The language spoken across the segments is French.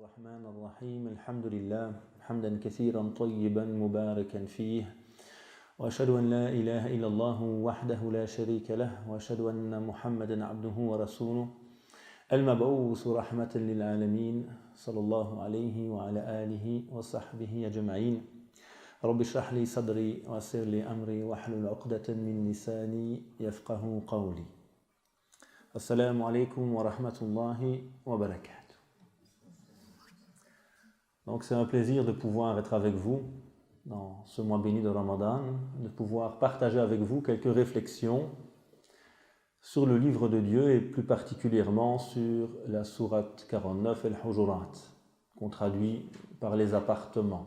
الرحمن الرحيم الحمد لله حمدا كثيرا طيبا مباركا فيه وأشهد أن لا إله إلا الله وحده لا شريك له وأشهد أن محمدا عبده ورسوله المبعوث رحمة للعالمين صلى الله عليه وعلى آله وصحبه أجمعين رب اشرح لي صدري ويسر لي أمري واحلل عقدة من لساني يفقه قولي السلام عليكم ورحمة الله وبركاته. Donc c'est un plaisir de pouvoir être avec vous dans ce mois béni de Ramadan, de pouvoir partager avec vous quelques réflexions sur le livre de Dieu et plus particulièrement sur la sourate 49 Al-Hujurat, qu'on traduit par les appartements.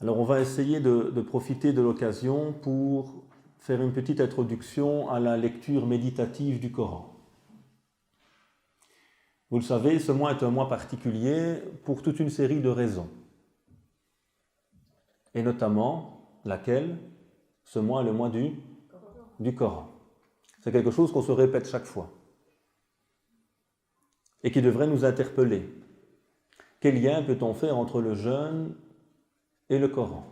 Alors on va essayer de profiter de l'occasion pour faire une petite introduction à la lecture méditative du Coran. Vous le savez, ce mois est un mois particulier pour toute une série de raisons. Et notamment, laquelle? Ce mois est le mois du Coran. C'est quelque chose qu'on se répète chaque fois. Et qui devrait nous interpeller. Quel lien peut-on faire entre le jeûne et le Coran?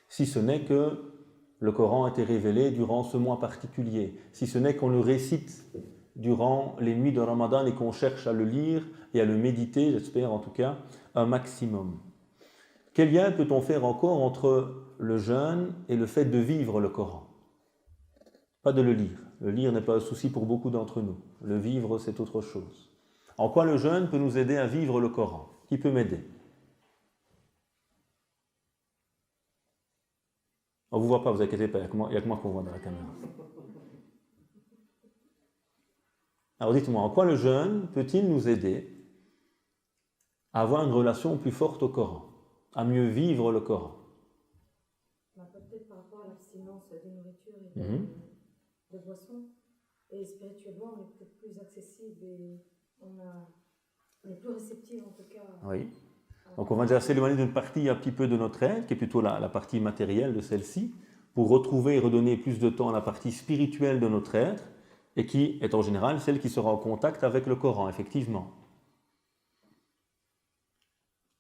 Si ce n'est que le Coran a été révélé durant ce mois particulier. Si ce n'est qu'on le récite durant les nuits de Ramadan et qu'on cherche à le lire et à le méditer, j'espère en tout cas, un maximum. Quel lien peut-on faire encore entre le jeûne et le fait de vivre le Coran? Pas de le lire. Le lire n'est pas un souci pour beaucoup d'entre nous. Le vivre, c'est autre chose. En quoi le jeûne peut nous aider à vivre le Coran? Qui peut m'aider? On ne vous voit pas, vous inquiétez pas, il n'y a que moi qu'on voit dans la caméra. Alors dites-moi, en quoi le jeûne peut-il nous aider à avoir une relation plus forte au Coran, à mieux vivre le Coran? Peut-être par rapport à l'abstinence des nourritures et de boissons, et spirituellement on est peut-être plus accessible et on est plus réceptif en tout cas. Oui. Donc on va déjà s'éloigner d'une partie un petit peu de notre être, qui est plutôt la partie matérielle de celle-ci, pour retrouver et redonner plus de temps à la partie spirituelle de notre être, et qui est en général celle qui sera en contact avec le Coran, effectivement.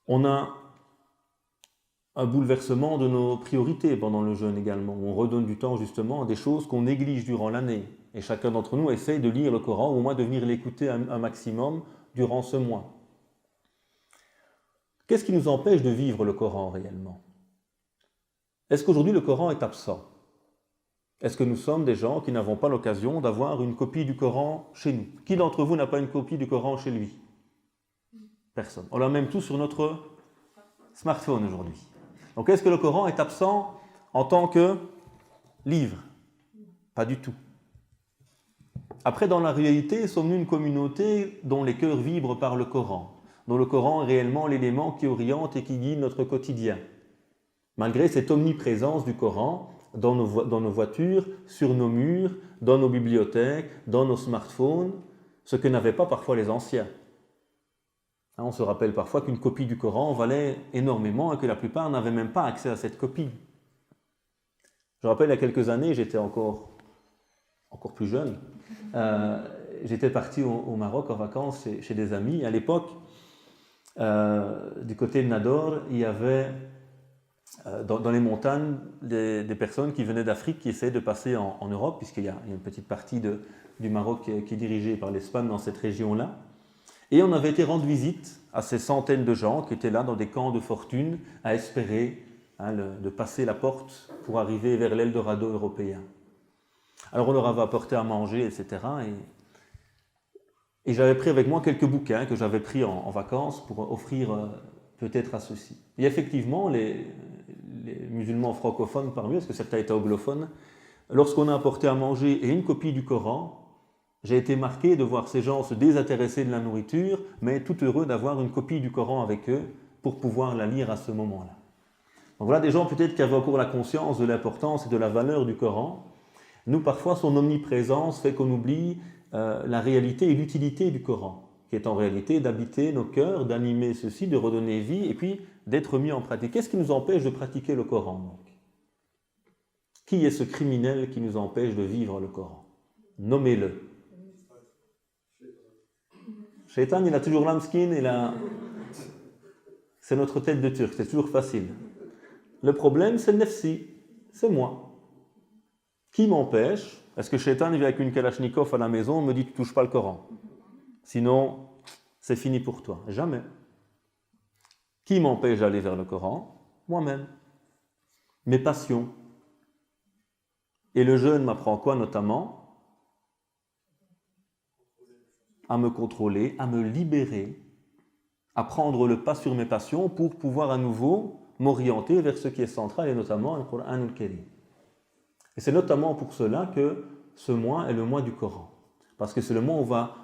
On a un bouleversement de nos priorités pendant le jeûne également, où on redonne du temps justement à des choses qu'on néglige durant l'année. Et chacun d'entre nous essaye de lire le Coran, ou au moins de venir l'écouter un maximum durant ce mois. Qu'est-ce qui nous empêche de vivre le Coran réellement? Est-ce qu'aujourd'hui le Coran est absent? Est-ce que nous sommes des gens qui n'avons pas l'occasion d'avoir une copie du Coran chez nous? Qui d'entre vous n'a pas une copie du Coran chez lui? Personne. On l'a même tout sur notre smartphone aujourd'hui. Donc est-ce que le Coran est absent en tant que livre? Pas du tout. Après, dans la réalité, sommes-nous une communauté dont les cœurs vibrent par le Coran, dont le Coran est réellement l'élément qui oriente et qui guide notre quotidien? Malgré cette omniprésence du Coran, dans nos voitures, sur nos murs, dans nos bibliothèques, dans nos smartphones, ce que n'avaient pas parfois les anciens. On se rappelle parfois qu'une copie du Coran valait énormément et que la plupart n'avaient même pas accès à cette copie. Je me rappelle, il y a quelques années, j'étais encore plus jeune, j'étais parti au Maroc en vacances chez des amis. À l'époque, du côté de Nador, il y avait dans les montagnes des personnes qui venaient d'Afrique qui essayaient de passer en Europe, puisqu'il y a une petite partie du Maroc qui est dirigée par l'Espagne dans cette région-là. Et on avait été rendre visite à ces centaines de gens qui étaient là dans des camps de fortune à espérer de passer la porte pour arriver vers l'Eldorado européen. Alors on leur avait apporté à manger, etc. Et j'avais pris avec moi quelques bouquins que j'avais pris en vacances pour offrir peut-être à ceux-ci. Et effectivement, les musulmans francophones parmi eux, parce que certains étaient anglophones, lorsqu'on a apporté à manger et une copie du Coran, j'ai été marqué de voir ces gens se désintéresser de la nourriture, mais tout heureux d'avoir une copie du Coran avec eux pour pouvoir la lire à ce moment-là. Donc voilà des gens peut-être qui avaient encore la conscience de l'importance et de la valeur du Coran. Nous, parfois, son omniprésence fait qu'on oublie la réalité et l'utilité du Coran, qui est en réalité d'habiter nos cœurs, d'animer ceci, de redonner vie et puis d'être mis en pratique. Qu'est-ce qui nous empêche de pratiquer le Coran donc? Qui est ce criminel qui nous empêche de vivre le Coran? Nommez-le. Shaitan, il a toujours l'âme skin, c'est notre tête de turc, c'est toujours facile. Le problème, c'est le nefsi, c'est moi. Qui m'empêche? Est-ce que Shaitan vient avec une kalachnikov à la maison et me dit tu ne touches pas le Coran? Sinon, c'est fini pour toi. Jamais. Qui m'empêche d'aller vers le Coran? Moi-même. Mes passions. Et le jeûne m'apprend quoi notamment? À me contrôler, à me libérer, à prendre le pas sur mes passions pour pouvoir à nouveau m'orienter vers ce qui est central et notamment le Coran al-Karim. Et c'est notamment pour cela que ce mois est le mois du Coran. Parce que c'est le mois où on va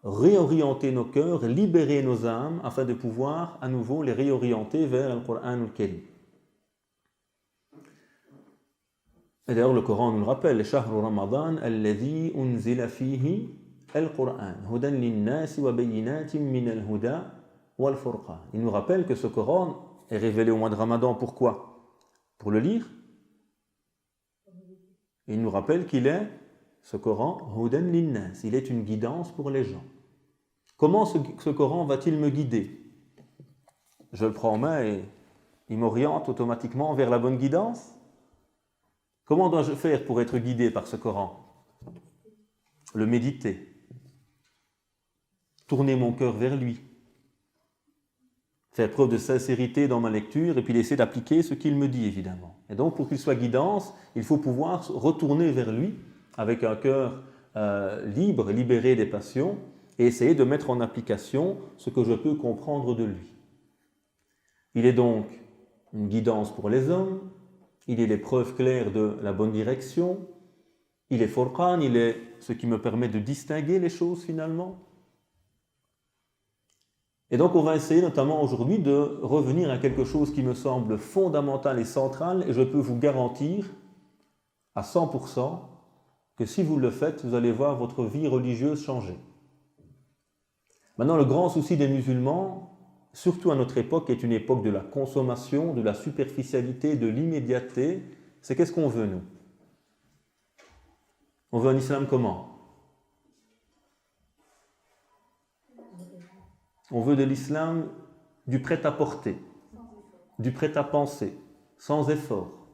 réorienter nos cœurs, libérer nos âmes afin de pouvoir à nouveau les réorienter vers le Coran al-Karim. Et d'ailleurs le Coran nous le rappelle, Shahru Ramadan alladhi unzila fihi al-Qur'an hudan lin-nasi wa bayyinatin min al-huda wal-furqan. Il nous rappelle que ce Coran est révélé au mois de Ramadan. Pourquoi? Pour le lire. Et il nous rappelle qu'il est, ce Coran, hudan lin-nas, il est une guidance pour les gens. Comment ce Coran va-t-il me guider? Je le prends en main et il m'oriente automatiquement vers la bonne guidance? Comment dois-je faire pour être guidé par ce Coran? Le méditer. Tourner mon cœur vers lui. Faire preuve de sincérité dans ma lecture et puis essayer d'appliquer ce qu'il me dit, évidemment. Et donc, pour qu'il soit guidance, il faut pouvoir retourner vers lui avec un cœur libre, libéré des passions et essayer de mettre en application ce que je peux comprendre de lui. Il est donc une guidance pour les hommes, il est les preuves claires de la bonne direction, il est Furqan, il est ce qui me permet de distinguer les choses finalement. Et donc on va essayer notamment aujourd'hui de revenir à quelque chose qui me semble fondamental et central, et je peux vous garantir à 100% que si vous le faites, vous allez voir votre vie religieuse changer. Maintenant, le grand souci des musulmans, surtout à notre époque, qui est une époque de la consommation, de la superficialité, de l'immédiateté, c'est qu'est-ce qu'on veut, nous? On veut un islam comment? On veut de l'islam du prêt-à-porter, du prêt-à-penser, sans effort,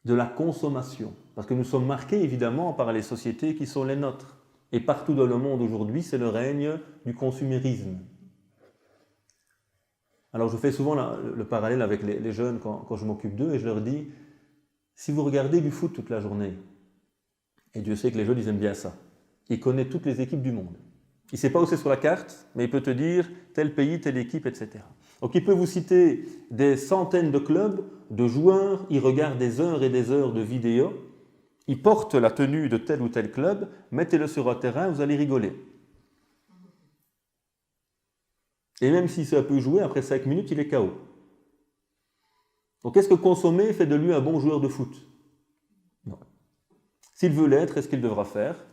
de la consommation. Parce que nous sommes marqués évidemment par les sociétés qui sont les nôtres. Et partout dans le monde aujourd'hui, c'est le règne du consumérisme. Alors je fais souvent le parallèle avec les jeunes quand je m'occupe d'eux et je leur dis, si vous regardez du foot toute la journée, et Dieu sait que les jeunes ils aiment bien ça, ils connaissent toutes les équipes du monde. Il ne sait pas où c'est sur la carte, mais il peut te dire tel pays, telle équipe, etc. Donc il peut vous citer des centaines de clubs, de joueurs, il regarde des heures et des heures de vidéos, il porte la tenue de tel ou tel club, mettez-le sur un terrain, vous allez rigoler. Et même si ça peut jouer, après 5 minutes, il est KO. Donc est-ce que consommer fait de lui un bon joueur de foot? Non. S'il veut l'être, qu'est-ce qu'il devra faire?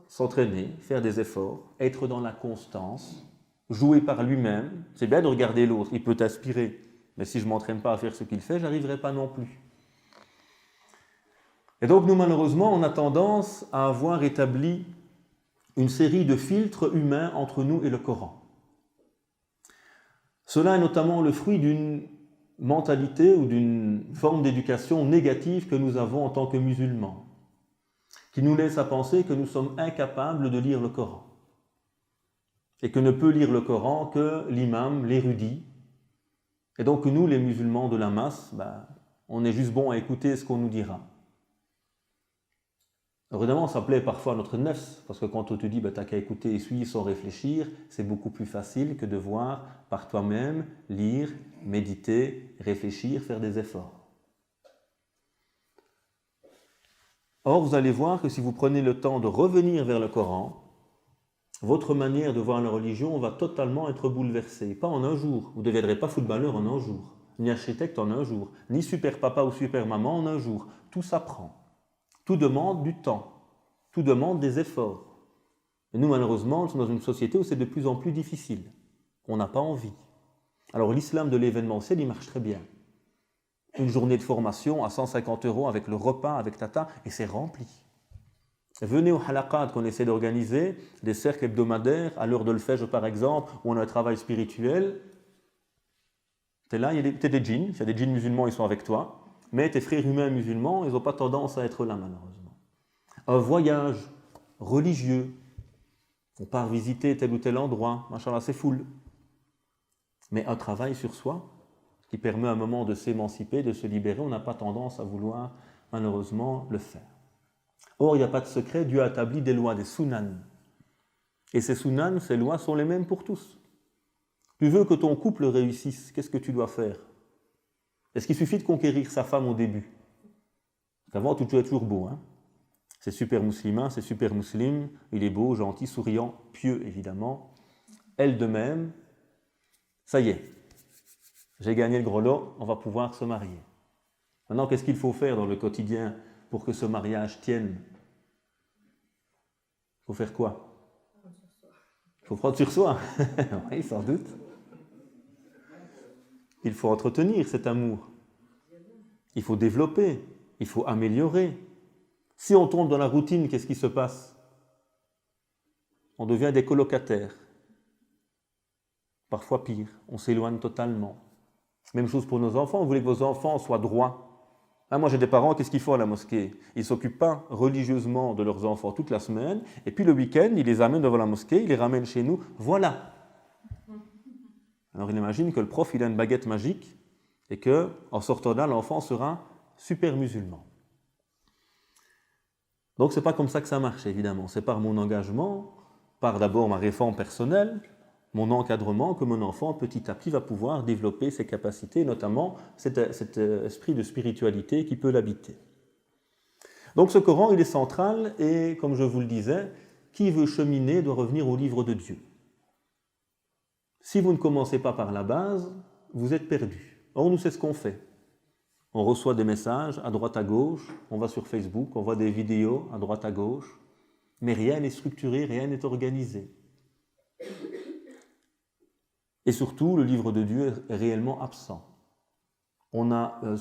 S'entraîner, faire des efforts, être dans la constance, jouer par lui-même. C'est bien de regarder l'autre, il peut t'inspirer. Mais si je ne m'entraîne pas à faire ce qu'il fait, je n'arriverai pas non plus. Et donc nous, malheureusement, on a tendance à avoir établi une série de filtres humains entre nous et le Coran. Cela est notamment le fruit d'une mentalité ou d'une forme d'éducation négative que nous avons en tant que musulmans, qui nous laisse à penser que nous sommes incapables de lire le Coran et que ne peut lire le Coran que l'imam, l'érudit. Et donc nous, les musulmans de la masse, on est juste bon à écouter ce qu'on nous dira. Évidemment, ça plaît parfois à notre nefs, parce que quand on te dit t'as qu'à écouter et suivre sans réfléchir, c'est beaucoup plus facile que de voir par toi-même, lire, méditer, réfléchir, faire des efforts. Or, vous allez voir que si vous prenez le temps de revenir vers le Coran, votre manière de voir la religion va totalement être bouleversée. Pas en un jour. Vous ne deviendrez pas footballeur en un jour, ni architecte en un jour, ni super papa ou super maman en un jour. Tout s'apprend. Tout demande du temps. Tout demande des efforts. Et nous, malheureusement, nous sommes dans une société où c'est de plus en plus difficile. On n'a pas envie. Alors l'islam de l'événementiel, il marche très bien. Une journée de formation à 150 € avec le repas, avec tata, et c'est rempli. Venez au halaqat qu'on essaie d'organiser, des cercles hebdomadaires, à l'heure de le Fajr par exemple, où on a un travail spirituel. Tu es là, il y a peut-être des djinns, il y a des djinns musulmans, ils sont avec toi, mais tes frères humains musulmans, ils n'ont pas tendance à être là malheureusement. Un voyage religieux, on part visiter tel ou tel endroit, machallah, c'est full. Mais un travail sur soi, qui permet à un moment de s'émanciper, de se libérer, on n'a pas tendance à vouloir malheureusement le faire. Or, il n'y a pas de secret, Dieu a établi des lois, des sunan. Et ces sunan, ces lois sont les mêmes pour tous. Tu veux que ton couple réussisse, qu'est-ce que tu dois faire? Est-ce qu'il suffit de conquérir sa femme au début? Qu'avant, tout est toujours beau. Hein? C'est super musulman, c'est super musulman, il est beau, gentil, souriant, pieux évidemment. Elle de même, ça y est, j'ai gagné le gros lot, on va pouvoir se marier. Maintenant, qu'est-ce qu'il faut faire dans le quotidien pour que ce mariage tienne? Il faut faire quoi? Il faut prendre sur soi. Oui, sans doute. Il faut entretenir cet amour. Il faut développer. Il faut améliorer. Si on tombe dans la routine, qu'est-ce qui se passe? On devient des colocataires. Parfois pire, on s'éloigne totalement. Même chose pour nos enfants, vous voulez que vos enfants soient droits. Moi j'ai des parents, qu'est-ce qu'ils font à la mosquée? Ils ne s'occupent pas religieusement de leurs enfants toute la semaine, et puis le week-end, ils les amènent devant la mosquée, ils les ramènent chez nous, voilà. Alors il imagine que le prof, il a une baguette magique, et qu'en sortant là, l'enfant sera super musulman. Donc c'est pas comme ça que ça marche, évidemment. C'est par mon engagement, par d'abord ma réforme personnelle, mon encadrement, que mon enfant, petit à petit, va pouvoir développer ses capacités, notamment cet esprit de spiritualité qui peut l'habiter. Donc ce Coran, il est central, et comme je vous le disais, qui veut cheminer doit revenir au livre de Dieu. Si vous ne commencez pas par la base, vous êtes perdu. Or, nous, c'est ce qu'on fait. On reçoit des messages à droite à gauche, on va sur Facebook, on voit des vidéos à droite à gauche, mais rien n'est structuré, rien n'est organisé. Et surtout, le livre de Dieu est réellement absent. On a un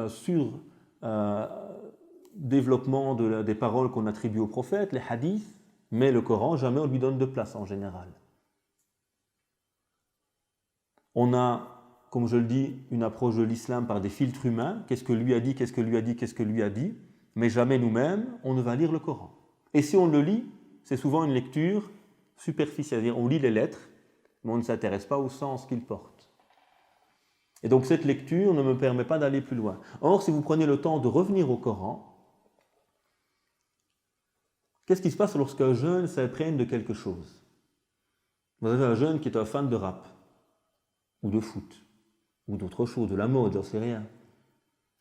sur-développement des paroles qu'on attribue aux prophètes, les hadiths, mais le Coran, jamais on lui donne de place en général. On a, comme je le dis, une approche de l'islam par des filtres humains. Qu'est-ce que lui a dit, qu'est-ce que lui a dit, qu'est-ce que lui a dit? Mais jamais nous-mêmes, on ne va lire le Coran. Et si on le lit, c'est souvent une lecture superficielle. C'est-à-dire, on lit les lettres, mais on ne s'intéresse pas au sens qu'il porte. Et donc cette lecture ne me permet pas d'aller plus loin. Or, si vous prenez le temps de revenir au Coran, qu'est-ce qui se passe lorsqu'un jeune s'imprègne de quelque chose? Vous avez un jeune qui est un fan de rap, ou de foot, ou d'autre chose, de la mode, j'en sais rien.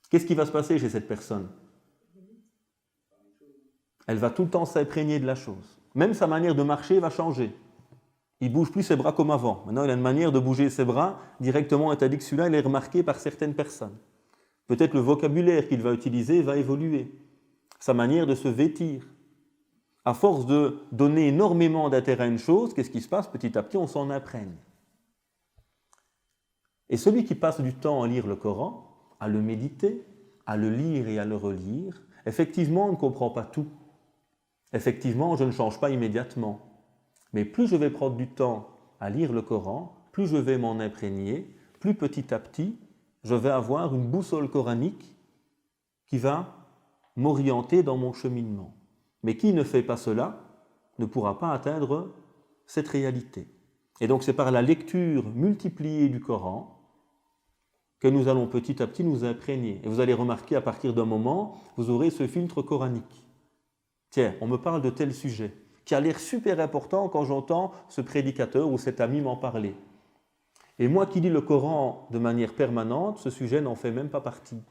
Qu'est-ce qui va se passer chez cette personne? Elle va tout le temps s'imprégner de la chose. Même sa manière de marcher va changer. Il ne bouge plus ses bras comme avant. Maintenant, il a une manière de bouger ses bras directement, établi que celui-là, il est remarqué par certaines personnes. Peut-être le vocabulaire qu'il va utiliser va évoluer. Sa manière de se vêtir. À force de donner énormément d'intérêt à une chose, qu'est-ce qui se passe? Petit à petit, on s'en imprègne. Et celui qui passe du temps à lire le Coran, à le méditer, à le lire et à le relire, effectivement, on ne comprend pas tout. Effectivement, je ne change pas immédiatement. Mais plus je vais prendre du temps à lire le Coran, plus je vais m'en imprégner, plus petit à petit, je vais avoir une boussole coranique qui va m'orienter dans mon cheminement. Mais qui ne fait pas cela ne pourra pas atteindre cette réalité. Et donc c'est par la lecture multipliée du Coran que nous allons petit à petit nous imprégner. Et vous allez remarquer, à partir d'un moment, vous aurez ce filtre coranique. Tiens, on me parle de tel sujet, qui a l'air super important quand j'entends ce prédicateur ou cet ami m'en parler. Et moi qui lis le Coran de manière permanente, ce sujet n'en fait même pas partie.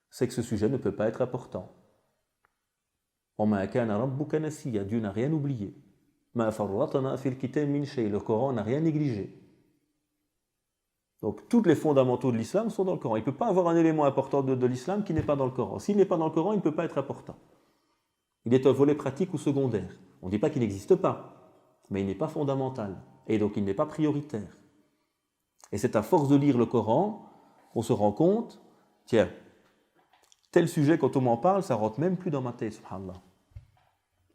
C'est que ce sujet ne peut pas être important. Dieu n'a rien oublié. Le Coran n'a rien négligé. Donc, tous les fondamentaux de l'islam sont dans le Coran. Il ne peut pas avoir un élément important de l'islam qui n'est pas dans le Coran. S'il n'est pas dans le Coran, il ne peut pas être important. Il est un volet pratique ou secondaire. On ne dit pas qu'il n'existe pas, mais il n'est pas fondamental. Et donc, il n'est pas prioritaire. Et c'est à force de lire le Coran qu'on se rend compte, tiens, tel sujet, quand on m'en parle, ça ne rentre même plus dans ma tête, subhanallah.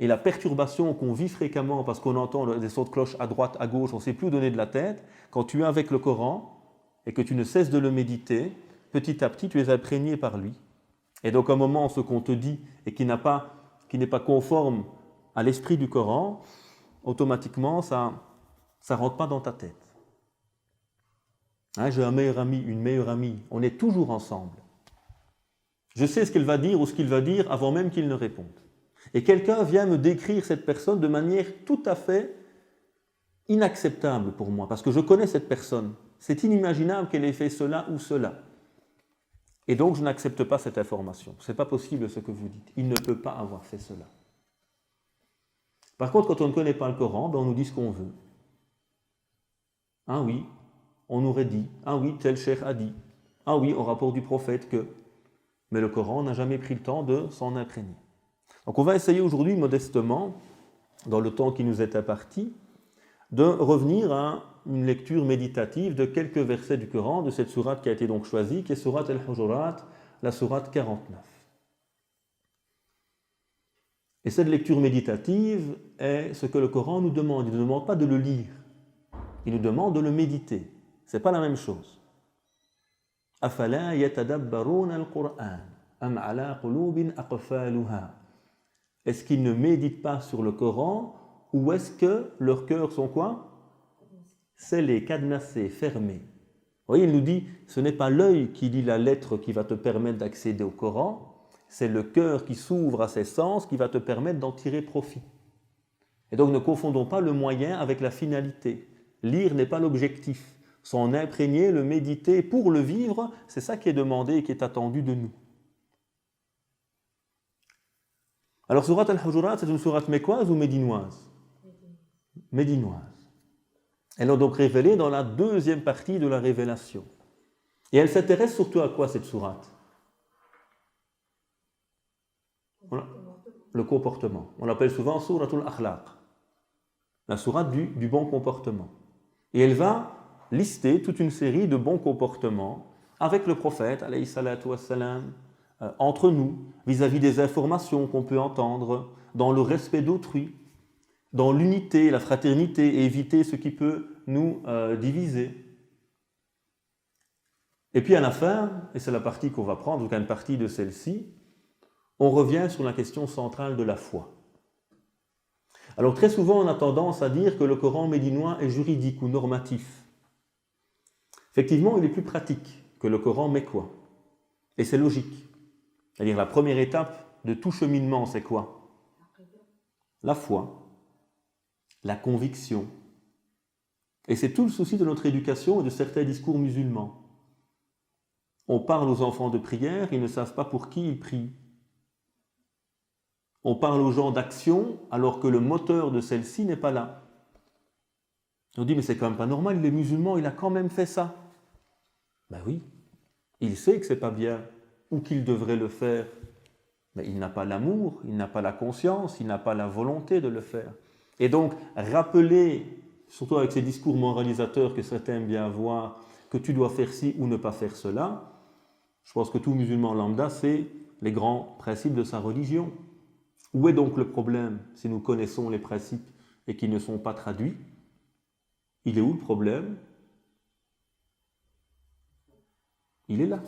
Et la perturbation qu'on vit fréquemment, parce qu'on entend des sons de cloche à droite, à gauche, on ne sait plus où donner de la tête, quand tu es avec le Coran et que tu ne cesses de le méditer, petit à petit, tu es imprégné par lui. Et donc, à un moment, ce qu'on te dit et qui n'est pas conforme à l'esprit du Coran, automatiquement, ça ne rentre pas dans ta tête. Hein, j'ai un meilleur ami, une meilleure amie, on est toujours ensemble. Je sais ce qu'elle va dire ou ce qu'il va dire avant même qu'il ne réponde. Et quelqu'un vient me décrire cette personne de manière tout à fait inacceptable pour moi, parce que je connais cette personne. C'est inimaginable qu'elle ait fait cela ou cela. Et donc, je n'accepte pas cette information. Ce n'est pas possible ce que vous dites. Il ne peut pas avoir fait cela. Par contre, quand on ne connaît pas le Coran, on nous dit ce qu'on veut. Ah oui, on aurait dit. Ah oui, tel cheikh a dit. Ah oui, au rapport du prophète que. Mais le Coran n'a jamais pris le temps de s'en imprégner. Donc on va essayer aujourd'hui modestement, dans le temps qui nous est imparti, de revenir à une lecture méditative de quelques versets du Coran, de cette sourate qui a été donc choisie, qui est sourate Al-Hujurat, la sourate 49. Et cette lecture méditative est ce que le Coran nous demande. Il ne nous demande pas de le lire, il nous demande de le méditer. Ce n'est pas la même chose. أَفَلَا يَتَدَبَّرُونَ الْقُرْآنَ أَمْ عَلَى قُلُوبٍ أَقْفَالُهَا. Est-ce qu'ils ne méditent pas sur le Coran ou est-ce que leurs cœurs sont quoi? Scellés, cadenassés, fermés. Vous voyez, il nous dit, ce n'est pas l'œil qui lit la lettre qui va te permettre d'accéder au Coran, c'est le cœur qui s'ouvre à ses sens qui va te permettre d'en tirer profit. Et donc ne confondons pas le moyen avec la finalité. Lire n'est pas l'objectif. S'en imprégner, le méditer pour le vivre, c'est ça qui est demandé et qui est attendu de nous. Alors, sourate Al-Hujurat, c'est une sourate mécoise ou médinoise? Médinoise. Elle est donc révélée dans la deuxième partie de la révélation. Et elle s'intéresse surtout à quoi, cette sourate? Le comportement. On l'appelle souvent souratul akhlaq, la sourate du bon comportement. Et elle va lister toute une série de bons comportements avec le prophète, alayhi salatu wassalam, entre nous, vis-à-vis des informations qu'on peut entendre, dans le respect d'autrui, dans l'unité, la fraternité, et éviter ce qui peut nous diviser. Et puis à la fin, et c'est la partie qu'on va prendre, donc une partie de celle-ci, on revient sur la question centrale de la foi. Alors très souvent, on a tendance à dire que le Coran médinois est juridique ou normatif. Effectivement, il est plus pratique que le Coran mécois. Et c'est logique. C'est-à-dire la première étape de tout cheminement, c'est quoi? La foi, la conviction. Et c'est tout le souci de notre éducation et de certains discours musulmans. On parle aux enfants de prière, ils ne savent pas pour qui ils prient. On parle aux gens d'action alors que le moteur de celle-ci n'est pas là. On dit, mais c'est quand même pas normal, il est musulman, il a quand même fait ça. Ben oui, il sait que c'est pas bien, ou qu'il devrait le faire. Mais il n'a pas l'amour, il n'a pas la conscience, il n'a pas la volonté de le faire. Et donc, rappeler, surtout avec ces discours moralisateurs que certains aiment bien avoir, que tu dois faire ci ou ne pas faire cela, je pense que tout musulman lambda sait les grands principes de sa religion. Où est donc le problème si nous connaissons les principes et qu'ils ne sont pas traduits? Il est où le problème? Il est là.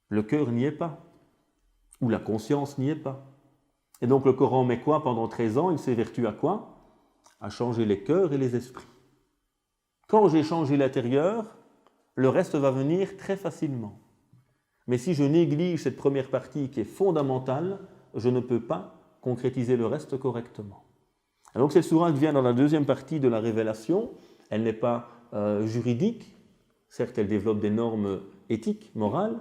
Le cœur n'y est pas. Ou la conscience n'y est pas. Et donc le Coran met quoi pendant 13 ans? Il s'évertue à quoi? À changer les cœurs et les esprits. Quand j'ai changé l'intérieur, le reste va venir très facilement. Mais si je néglige cette première partie qui est fondamentale, je ne peux pas concrétiser le reste correctement. Et donc cette sourate vient dans la deuxième partie de la révélation. Elle n'est pas juridique. Certes, elle développe des normes éthiques, morales,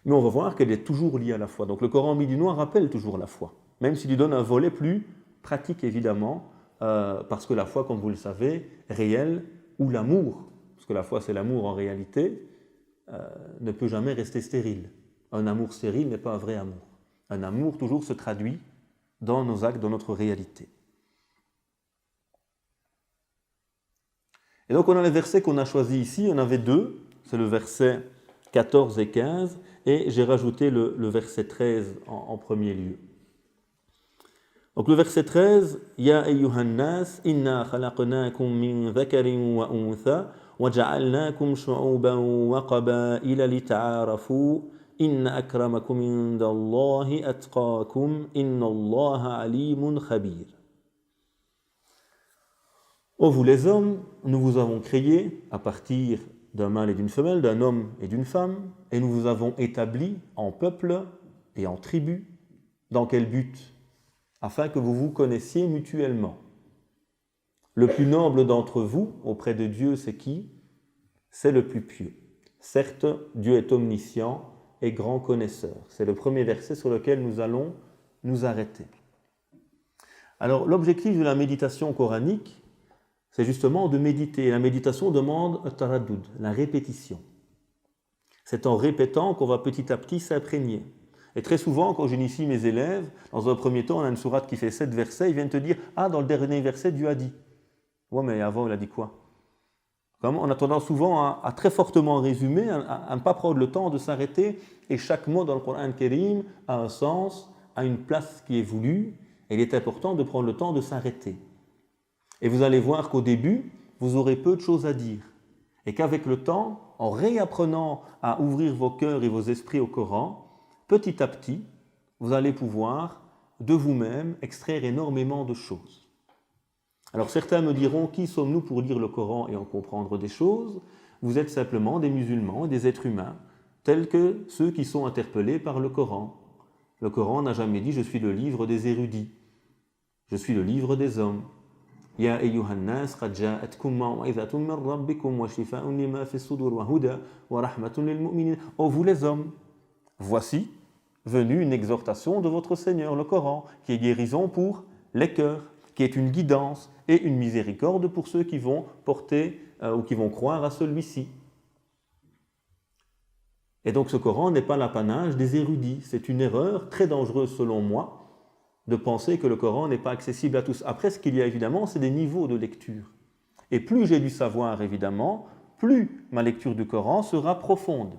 mais on va voir qu'elle est toujours liée à la foi. Donc le Coran médinois rappelle toujours la foi, même s'il lui donne un volet plus pratique évidemment, parce que la foi, comme vous le savez, réelle, ou l'amour, parce que la foi c'est l'amour en réalité, ne peut jamais rester stérile. Un amour stérile n'est pas un vrai amour. Un amour toujours se traduit dans nos actes, dans notre réalité. Et donc on a les versets qu'on a choisis ici, on avait deux, c'est le verset 14 et 15, et j'ai rajouté le verset 13 en premier lieu. Donc le verset 13, Ya ayyuhan nas, inna khalaqnakum min dhakarin wa untha, wa ja'alnakum shu'uban wa qaba'ila lita'arafu, inna akramakum indallahi atqakum, inna Allaha alimun khabir. Ô vous les hommes, nous vous avons créés à partir d'un mâle et d'une femelle, d'un homme et d'une femme, et nous vous avons établis en peuple et en tribu. Dans quel but ? Afin que vous vous connaissiez mutuellement. Le plus noble d'entre vous, auprès de Dieu, c'est qui ? C'est le plus pieux. Certes, Dieu est omniscient et grand connaisseur. C'est le premier verset sur lequel nous allons nous arrêter. Alors, l'objectif de la méditation coranique, c'est justement de méditer. Et la méditation demande un taraddud, la répétition. C'est en répétant qu'on va petit à petit s'imprégner. Et très souvent, quand j'initie mes élèves, dans un premier temps, on a une sourate qui fait 7 versets, ils viennent te dire « Ah, dans le dernier verset, Dieu a dit. » Ouais, mais avant, il a dit quoi ? On a tendance souvent à très fortement résumer, à ne pas prendre le temps de s'arrêter, et chaque mot dans le Coran Kérim a un sens, a une place qui est voulue, et il est important de prendre le temps de s'arrêter. Et vous allez voir qu'au début, vous aurez peu de choses à dire, et qu'avec le temps, en réapprenant à ouvrir vos cœurs et vos esprits au Coran, petit à petit, vous allez pouvoir de vous-même extraire énormément de choses. Alors certains me diront, qui sommes-nous pour lire le Coran et en comprendre des choses ? Vous êtes simplement des musulmans et des êtres humains, tels que ceux qui sont interpellés par le Coran. Le Coran n'a jamais dit « je suis le livre des érudits », je suis le livre des hommes. Ya ayyuhan nas qad ja'atkum maw'izatun min rabbikum wa shifaa'un lima fi as-sudur wa huda wa rahmatun lil mu'minin. Ô vous les hommes, voici venue une exhortation de votre Seigneur, le Coran, qui est guérison pour les cœurs, qui est une guidance et une miséricorde pour ceux qui vont porter ou qui vont croire à celui-ci. Et donc ce Coran n'est pas l'apanage des érudits. C'est une erreur très dangereuse selon moi de penser que le Coran n'est pas accessible à tous. Après, ce qu'il y a évidemment, c'est des niveaux de lecture. Et plus j'ai du savoir, évidemment, plus ma lecture du Coran sera profonde.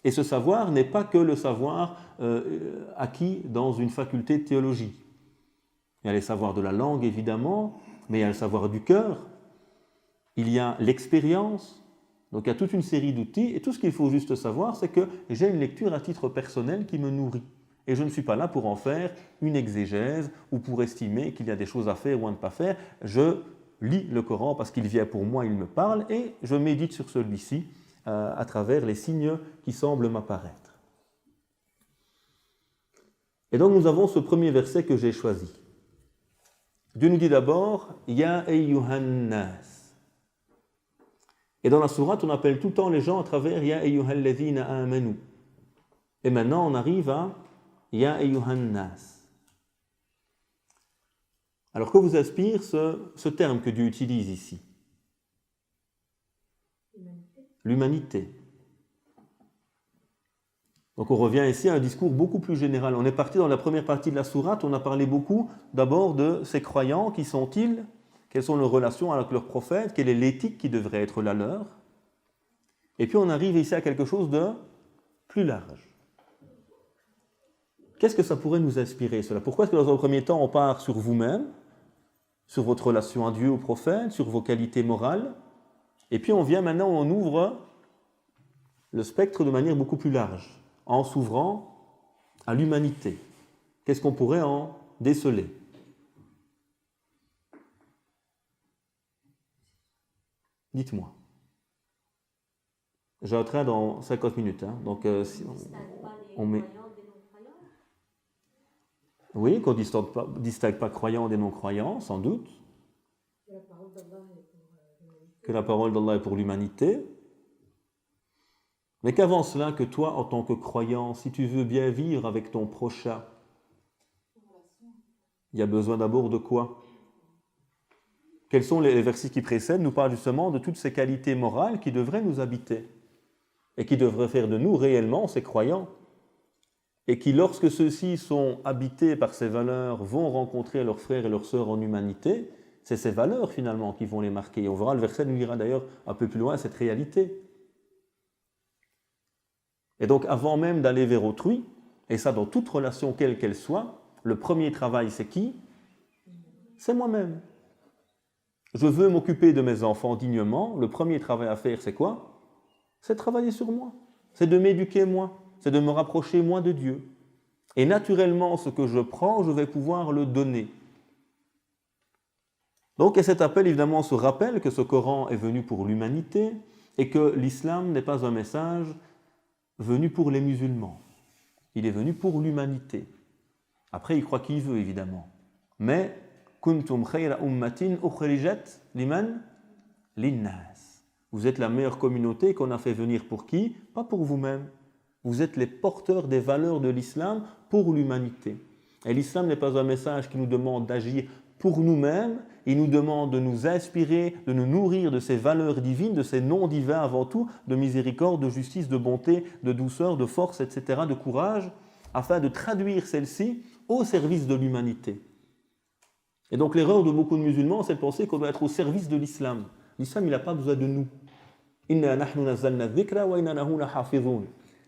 Et ce savoir n'est pas que le savoir acquis dans une faculté de théologie. Il y a les savoirs de la langue, évidemment, mais il y a le savoir du cœur. Il y a l'expérience. Donc il y a toute une série d'outils. Et tout ce qu'il faut juste savoir, c'est que j'ai une lecture à titre personnel qui me nourrit. Et je ne suis pas là pour en faire une exégèse ou pour estimer qu'il y a des choses à faire ou à ne pas faire. Je lis le Coran parce qu'il vient pour moi, il me parle, et je médite sur celui-ci à travers les signes qui semblent m'apparaître. Et donc nous avons ce premier verset que j'ai choisi. Dieu nous dit d'abord « Ya ayyuhan nas ». Et dans la sourate, on appelle tout le temps les gens à travers « Ya ayyuhal ladhina amanu ». Et maintenant, on arrive à « Ya ayyuhan nas ». Alors que vous inspire ce terme que Dieu utilise ici ? L'humanité. Donc on revient ici à un discours beaucoup plus général. On est parti dans la première partie de la sourate, on a parlé beaucoup d'abord de ces croyants, qui sont-ils ? Quelles sont leurs relations avec leur prophète ? Quelle est l'éthique qui devrait être la leur ? Et puis on arrive ici à quelque chose de plus large. Qu'est-ce que ça pourrait nous inspirer, cela ? Pourquoi est-ce que dans un premier temps on part sur vous-même, sur votre relation à Dieu, au prophète, sur vos qualités morales ? Et puis on vient maintenant, on ouvre le spectre de manière beaucoup plus large, en s'ouvrant à l'humanité. Qu'est-ce qu'on pourrait en déceler ? Dites-moi. J'ai un train dans 50 minutes, hein, donc si on met... Oui, qu'on ne distingue pas croyants des non-croyants, sans doute. Que la parole d'Allah est pour l'humanité. Mais qu'avant cela, que toi, en tant que croyant, si tu veux bien vivre avec ton prochain, il y a besoin d'abord de quoi ? Quels sont les versets qui précèdent nous parlent justement de toutes ces qualités morales qui devraient nous habiter et qui devraient faire de nous réellement ces croyants. Et qui, lorsque ceux-ci sont habités par ces valeurs, vont rencontrer leurs frères et leurs sœurs en humanité, c'est ces valeurs finalement qui vont les marquer. Et on verra, le verset nous dira d'ailleurs un peu plus loin cette réalité. Et donc, avant même d'aller vers autrui, et ça dans toute relation quelle qu'elle soit, le premier travail, c'est qui? C'est moi-même. Je veux m'occuper de mes enfants dignement, le premier travail à faire, c'est quoi? C'est de travailler sur moi, c'est de m'éduquer moi, c'est de me rapprocher moi de Dieu. Et naturellement, ce que je prends, je vais pouvoir le donner. Donc, et cet appel, évidemment, se rappelle que ce Coran est venu pour l'humanité et que l'islam n'est pas un message venu pour les musulmans. Il est venu pour l'humanité. Après, il croit qui veut, évidemment. Mais, kuntum khayra ummatin ukhrijat liman linnas. Vous êtes la meilleure communauté qu'on a fait venir pour qui? Pas pour vous-même. Vous êtes les porteurs des valeurs de l'islam pour l'humanité. Et l'islam n'est pas un message qui nous demande d'agir pour nous-mêmes, il nous demande de nous inspirer, de nous nourrir de ces valeurs divines, de ces noms divins avant tout, de miséricorde, de justice, de bonté, de douceur, de force, etc., de courage, afin de traduire celles-ci au service de l'humanité. Et donc l'erreur de beaucoup de musulmans, c'est de penser qu'on doit être au service de l'islam. L'islam, il n'a pas besoin de nous.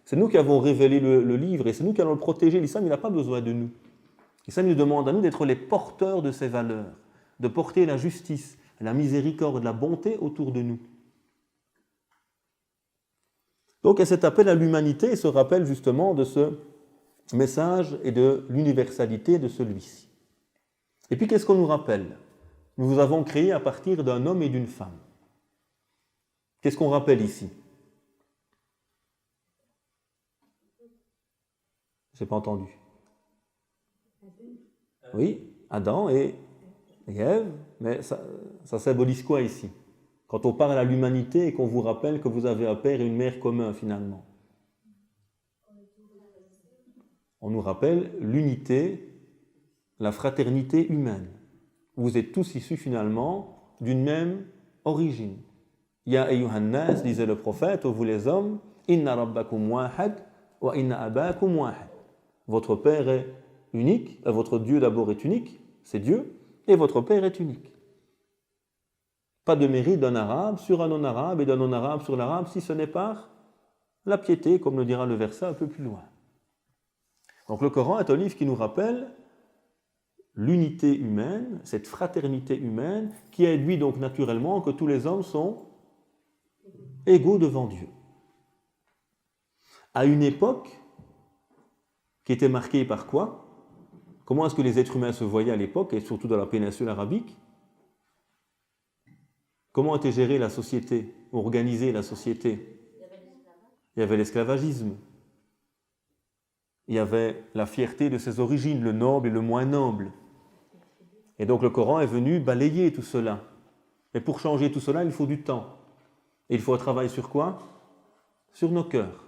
C'est nous qui avons révélé le livre et c'est nous qui allons le protéger. L'islam, il n'a pas besoin de nous. L'islam nous demande à nous d'être les porteurs de ces valeurs, de porter la justice, la miséricorde, la bonté autour de nous. Donc, cet appel à l'humanité se rappelle justement de ce message et de l'universalité de celui-ci. Et puis, qu'est-ce qu'on nous rappelle? Nous vous avons créé à partir d'un homme et d'une femme. Qu'est-ce qu'on rappelle ici? Je n'ai pas entendu. Oui, Adam et Ève, mais ça symbolise quoi ici? Quand on parle à l'humanité et qu'on vous rappelle que vous avez un père et une mère communs finalement. On nous rappelle l'unité, la fraternité humaine. Vous êtes tous issus finalement d'une même origine. Ya ayyuhan nas, disait le prophète, ô vous les hommes, inna rabbakum wahad wa inna abakum wahad. Votre père est unique, votre Dieu d'abord est unique, c'est Dieu, et votre père est unique. Pas de mérite d'un arabe sur un non-arabe et d'un non-arabe sur l'arabe, si ce n'est par la piété, comme le dira le verset un peu plus loin. Donc le Coran est un livre qui nous rappelle l'unité humaine, cette fraternité humaine, qui induit donc naturellement que tous les hommes sont égaux devant Dieu. À une époque qui était marquée par quoi? Comment est-ce que les êtres humains se voyaient à l'époque, et surtout dans la péninsule arabique? Comment était gérée la société, organisée la société? Il y avait l'esclavagisme. Il y avait la fierté de ses origines, le noble et le moins noble. Et donc le Coran est venu balayer tout cela. Et pour changer tout cela, il faut du temps. Et il faut un travail sur quoi? Sur nos cœurs.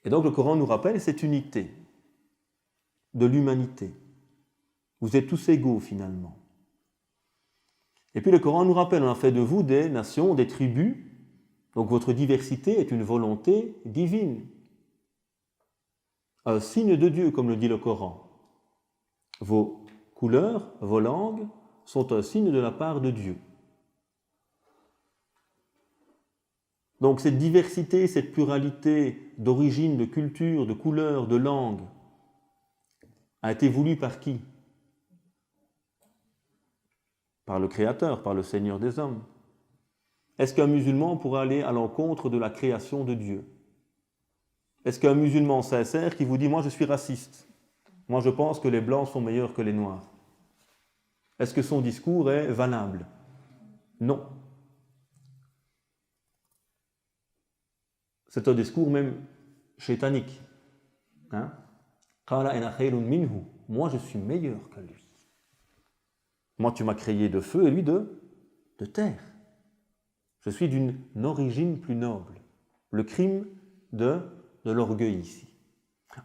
Et donc le Coran nous rappelle cette unité de l'humanité. Vous êtes tous égaux finalement. Et puis le Coran nous rappelle, on a fait de vous des nations, des tribus, donc votre diversité est une volonté divine. Un signe de Dieu, comme le dit le Coran. Vos couleurs, vos langues sont un signe de la part de Dieu. Donc cette diversité, cette pluralité d'origine, de culture, de couleur, de langue, a été voulue par qui? Par le Créateur, par le Seigneur des hommes. Est-ce qu'un musulman pourra aller à l'encontre de la création de Dieu? Est-ce qu'un musulman sincère qui vous dit « moi je suis raciste, moi je pense que les blancs sont meilleurs que les noirs », est-ce que son discours est valable? Non. C'est un discours même chétanique. Hein? Moi je suis meilleur que lui. Moi tu m'as créé de feu et lui de terre. Je suis d'une origine plus noble. Le crime de l'orgueil ici.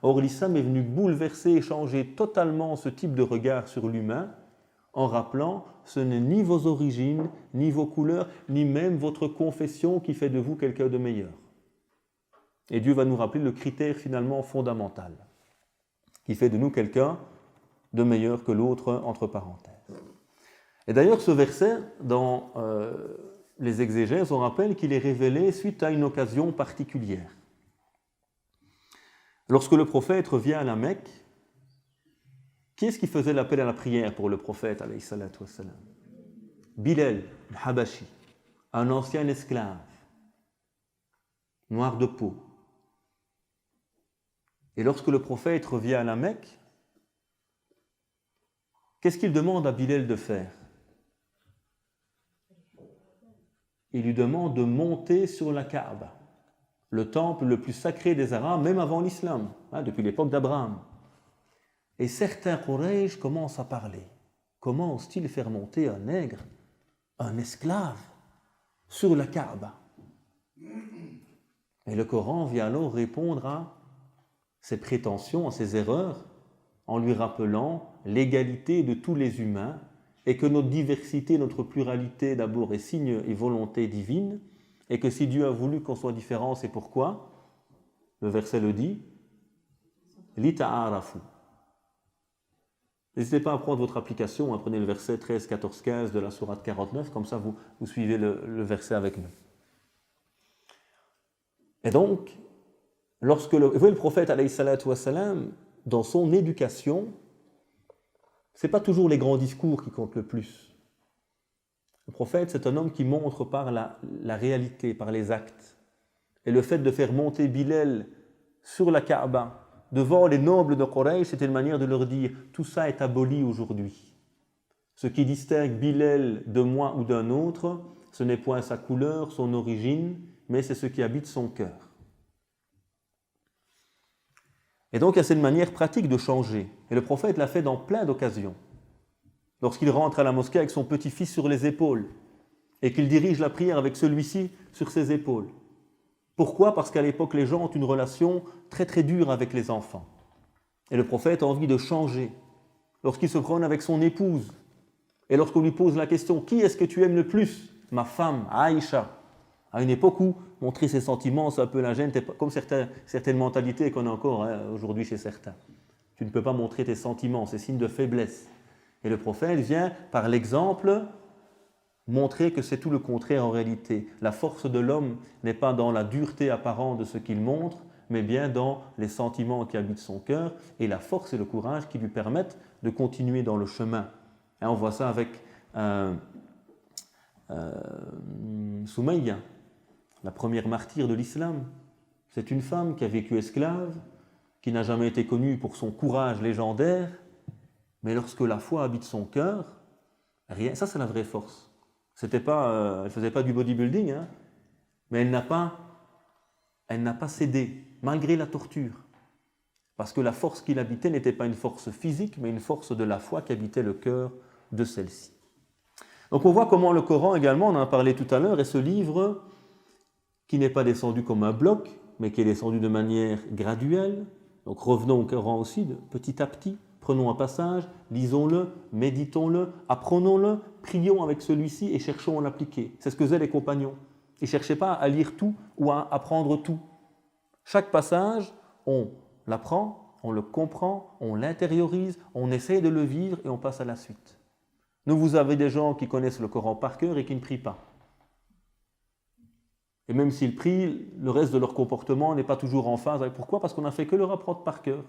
Or l'islam est venu bouleverser et changer totalement ce type de regard sur l'humain en rappelant ce n'est ni vos origines, ni vos couleurs, ni même votre confession qui fait de vous quelqu'un de meilleur. Et Dieu va nous rappeler le critère finalement fondamental qui fait de nous quelqu'un de meilleur que l'autre, entre parenthèses. Et d'ailleurs, ce verset, dans les exégèses, on rappelle qu'il est révélé suite à une occasion particulière. Lorsque le prophète revient à la Mecque, qui est-ce qui faisait l'appel à la prière pour le prophète, alayhi salatu wassalam? Bilal, le Habashi, un ancien esclave, noir de peau. Et lorsque le prophète revient à la Mecque, qu'est-ce qu'il demande à Bilal de faire? Il lui demande de monter sur la Kaaba, le temple le plus sacré des Arabes, même avant l'islam, depuis l'époque d'Abraham. Et certains Quraysh commencent à parler. Comment osent-ils faire monter un nègre, un esclave, sur la Kaaba? Et le Coran vient alors répondre à ses prétentions, à ses erreurs, en lui rappelant l'égalité de tous les humains et que notre diversité, notre pluralité d'abord est signe et volonté divine, et que si Dieu a voulu qu'on soit différent, c'est pourquoi? Le verset le dit, Lita'arafu. N'hésitez pas à prendre votre application, prenez le verset 13, 14, 15 de la sourate 49, comme ça vous suivez le verset avec nous. Et donc, lorsque le prophète, alayhi salatu wassalam, dans son éducation, ce n'est pas toujours les grands discours qui comptent le plus. Le prophète, c'est un homme qui montre par la réalité, par les actes. Et le fait de faire monter Bilal sur la Kaaba, devant les nobles de Quraysh, c'était une manière de leur dire « tout ça est aboli aujourd'hui. Ce qui distingue Bilal de moi ou d'un autre, ce n'est point sa couleur, son origine, mais c'est ce qui habite son cœur. » Et donc, il y a cette manière pratique de changer. Et le prophète l'a fait dans plein d'occasions. Lorsqu'il rentre à la mosquée avec son petit-fils sur les épaules et qu'il dirige la prière avec celui-ci sur ses épaules. Pourquoi? Parce qu'à l'époque, les gens ont une relation très très dure avec les enfants. Et le prophète a envie de changer. Lorsqu'il se promène avec son épouse et lorsqu'on lui pose la question « Qui est-ce que tu aimes le plus ?» Ma femme, Aïcha. À une époque où montrer ses sentiments, c'est un peu la gêne, comme certaines mentalités qu'on a encore aujourd'hui chez certains. Tu ne peux pas montrer tes sentiments, c'est signe de faiblesse. Et le prophète vient, par l'exemple, montrer que c'est tout le contraire en réalité. La force de l'homme n'est pas dans la dureté apparente de ce qu'il montre, mais bien dans les sentiments qui habitent son cœur et la force et le courage qui lui permettent de continuer dans le chemin. Et on voit ça avec Soumaïa, la première martyre de l'islam. C'est une femme qui a vécu esclave, qui n'a jamais été connue pour son courage légendaire, mais lorsque la foi habite son cœur, rien. Ça c'est la vraie force. Elle ne faisait pas du bodybuilding, mais elle n'a pas cédé, malgré la torture. Parce que la force qui l'habitait n'était pas une force physique, mais une force de la foi qui habitait le cœur de celle-ci. Donc on voit comment le Coran également, on en a parlé tout à l'heure, est ce livre qui n'est pas descendu comme un bloc, mais qui est descendu de manière graduelle. Donc revenons au Coran aussi, de petit à petit. Prenons un passage, lisons-le, méditons-le, apprenons-le, prions avec celui-ci et cherchons à l'appliquer. C'est ce que faisaient les compagnons. Ils ne cherchaient pas à lire tout ou à apprendre tout. Chaque passage, on l'apprend, on le comprend, on l'intériorise, on essaie de le vivre et on passe à la suite. Nous, vous avez des gens qui connaissent le Coran par cœur et qui ne prient pas. Et même s'ils prient, le reste de leur comportement n'est pas toujours en phase. Pourquoi? Parce qu'on n'a fait que leur apprendre par cœur.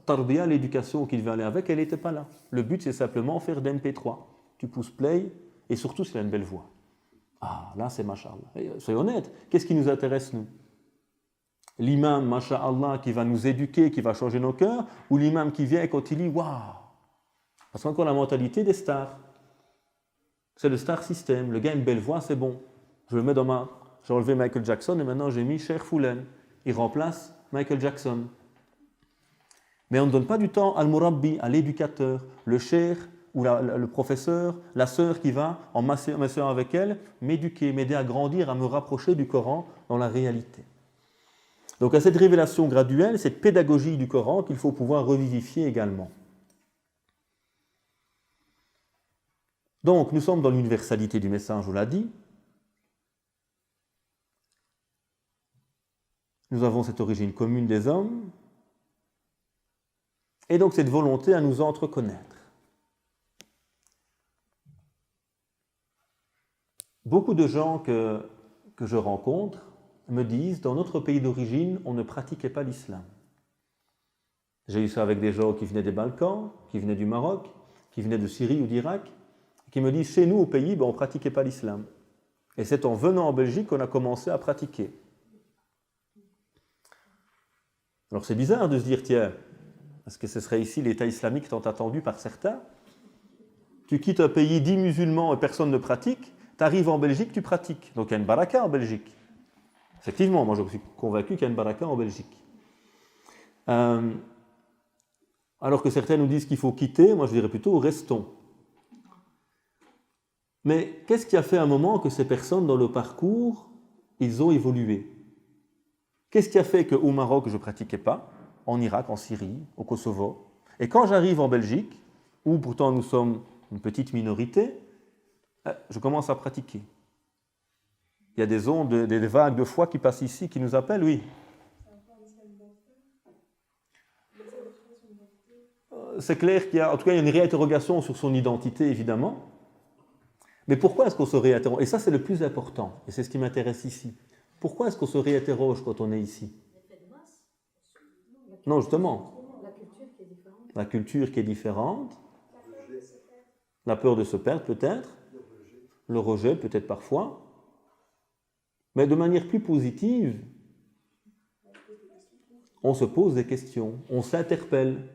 Tarbiya, l'éducation qu'il veut aller avec, elle n'était pas là. Le but, c'est simplement faire d'MP3. Tu pousses play, et surtout s'il a une belle voix. Ah, là, c'est masha'Allah. Soyons honnêtes, qu'est-ce qui nous intéresse, nous? L'imam, masha'Allah, qui va nous éduquer, qui va changer nos cœurs, ou l'imam qui vient et quand il dit « Waouh !» Parce qu'encore la mentalité des stars. C'est le star system. Le gars a une belle voix, c'est bon. Je le mets dans ma... J'ai enlevé Michael Jackson et maintenant j'ai mis Cheikh Foulen. Il remplace Michael Jackson. Mais on ne donne pas du temps à al-murabbi, à l'éducateur, le cheikh ou le professeur, la sœur qui va, en m'asseyant avec elle, m'éduquer, m'aider à grandir, à me rapprocher du Coran dans la réalité. Donc à cette révélation graduelle, cette pédagogie du Coran qu'il faut pouvoir revivifier également. Donc nous sommes dans l'universalité du message, on l'a dit. Nous avons cette origine commune des hommes. Et donc cette volonté à nous entreconnaître. Beaucoup de gens que je rencontre me disent, dans notre pays d'origine, on ne pratiquait pas l'islam. J'ai eu ça avec des gens qui venaient des Balkans, qui venaient du Maroc, qui venaient de Syrie ou d'Irak, qui me disent, chez nous au pays, on ne pratiquait pas l'islam. Et c'est en venant en Belgique qu'on a commencé à pratiquer. Alors c'est bizarre de se dire, tiens, parce que ce serait ici l'État islamique tant attendu par certains, tu quittes un pays dit musulman et personne ne pratique, tu arrives en Belgique, tu pratiques. Donc il y a une baraka en Belgique. Effectivement, moi je suis convaincu qu'il y a une baraka en Belgique. Alors que certains nous disent qu'il faut quitter, moi je dirais plutôt restons. Mais qu'est-ce qui a fait à un moment que ces personnes dans le parcours, ils ont évolué? Qu'est-ce qui a fait qu'au Maroc je ne pratiquais pas, en Irak, en Syrie, au Kosovo, et quand j'arrive en Belgique, où pourtant nous sommes une petite minorité, je commence à pratiquer. Il y a des ondes, des vagues de foi qui passent ici, qui nous appellent, oui. C'est clair qu'il y a, en tout cas, il y a une réinterrogation sur son identité, évidemment. Mais pourquoi est-ce qu'on se réinterroge? Et ça, c'est le plus important, et c'est ce qui m'intéresse ici. Pourquoi est-ce qu'on se réinterroge quand on est ici? Non, justement. La culture qui est différente. La peur de se perdre, peut-être. Le rejet, peut-être parfois. Mais de manière plus positive, on se pose des questions, on s'interpelle.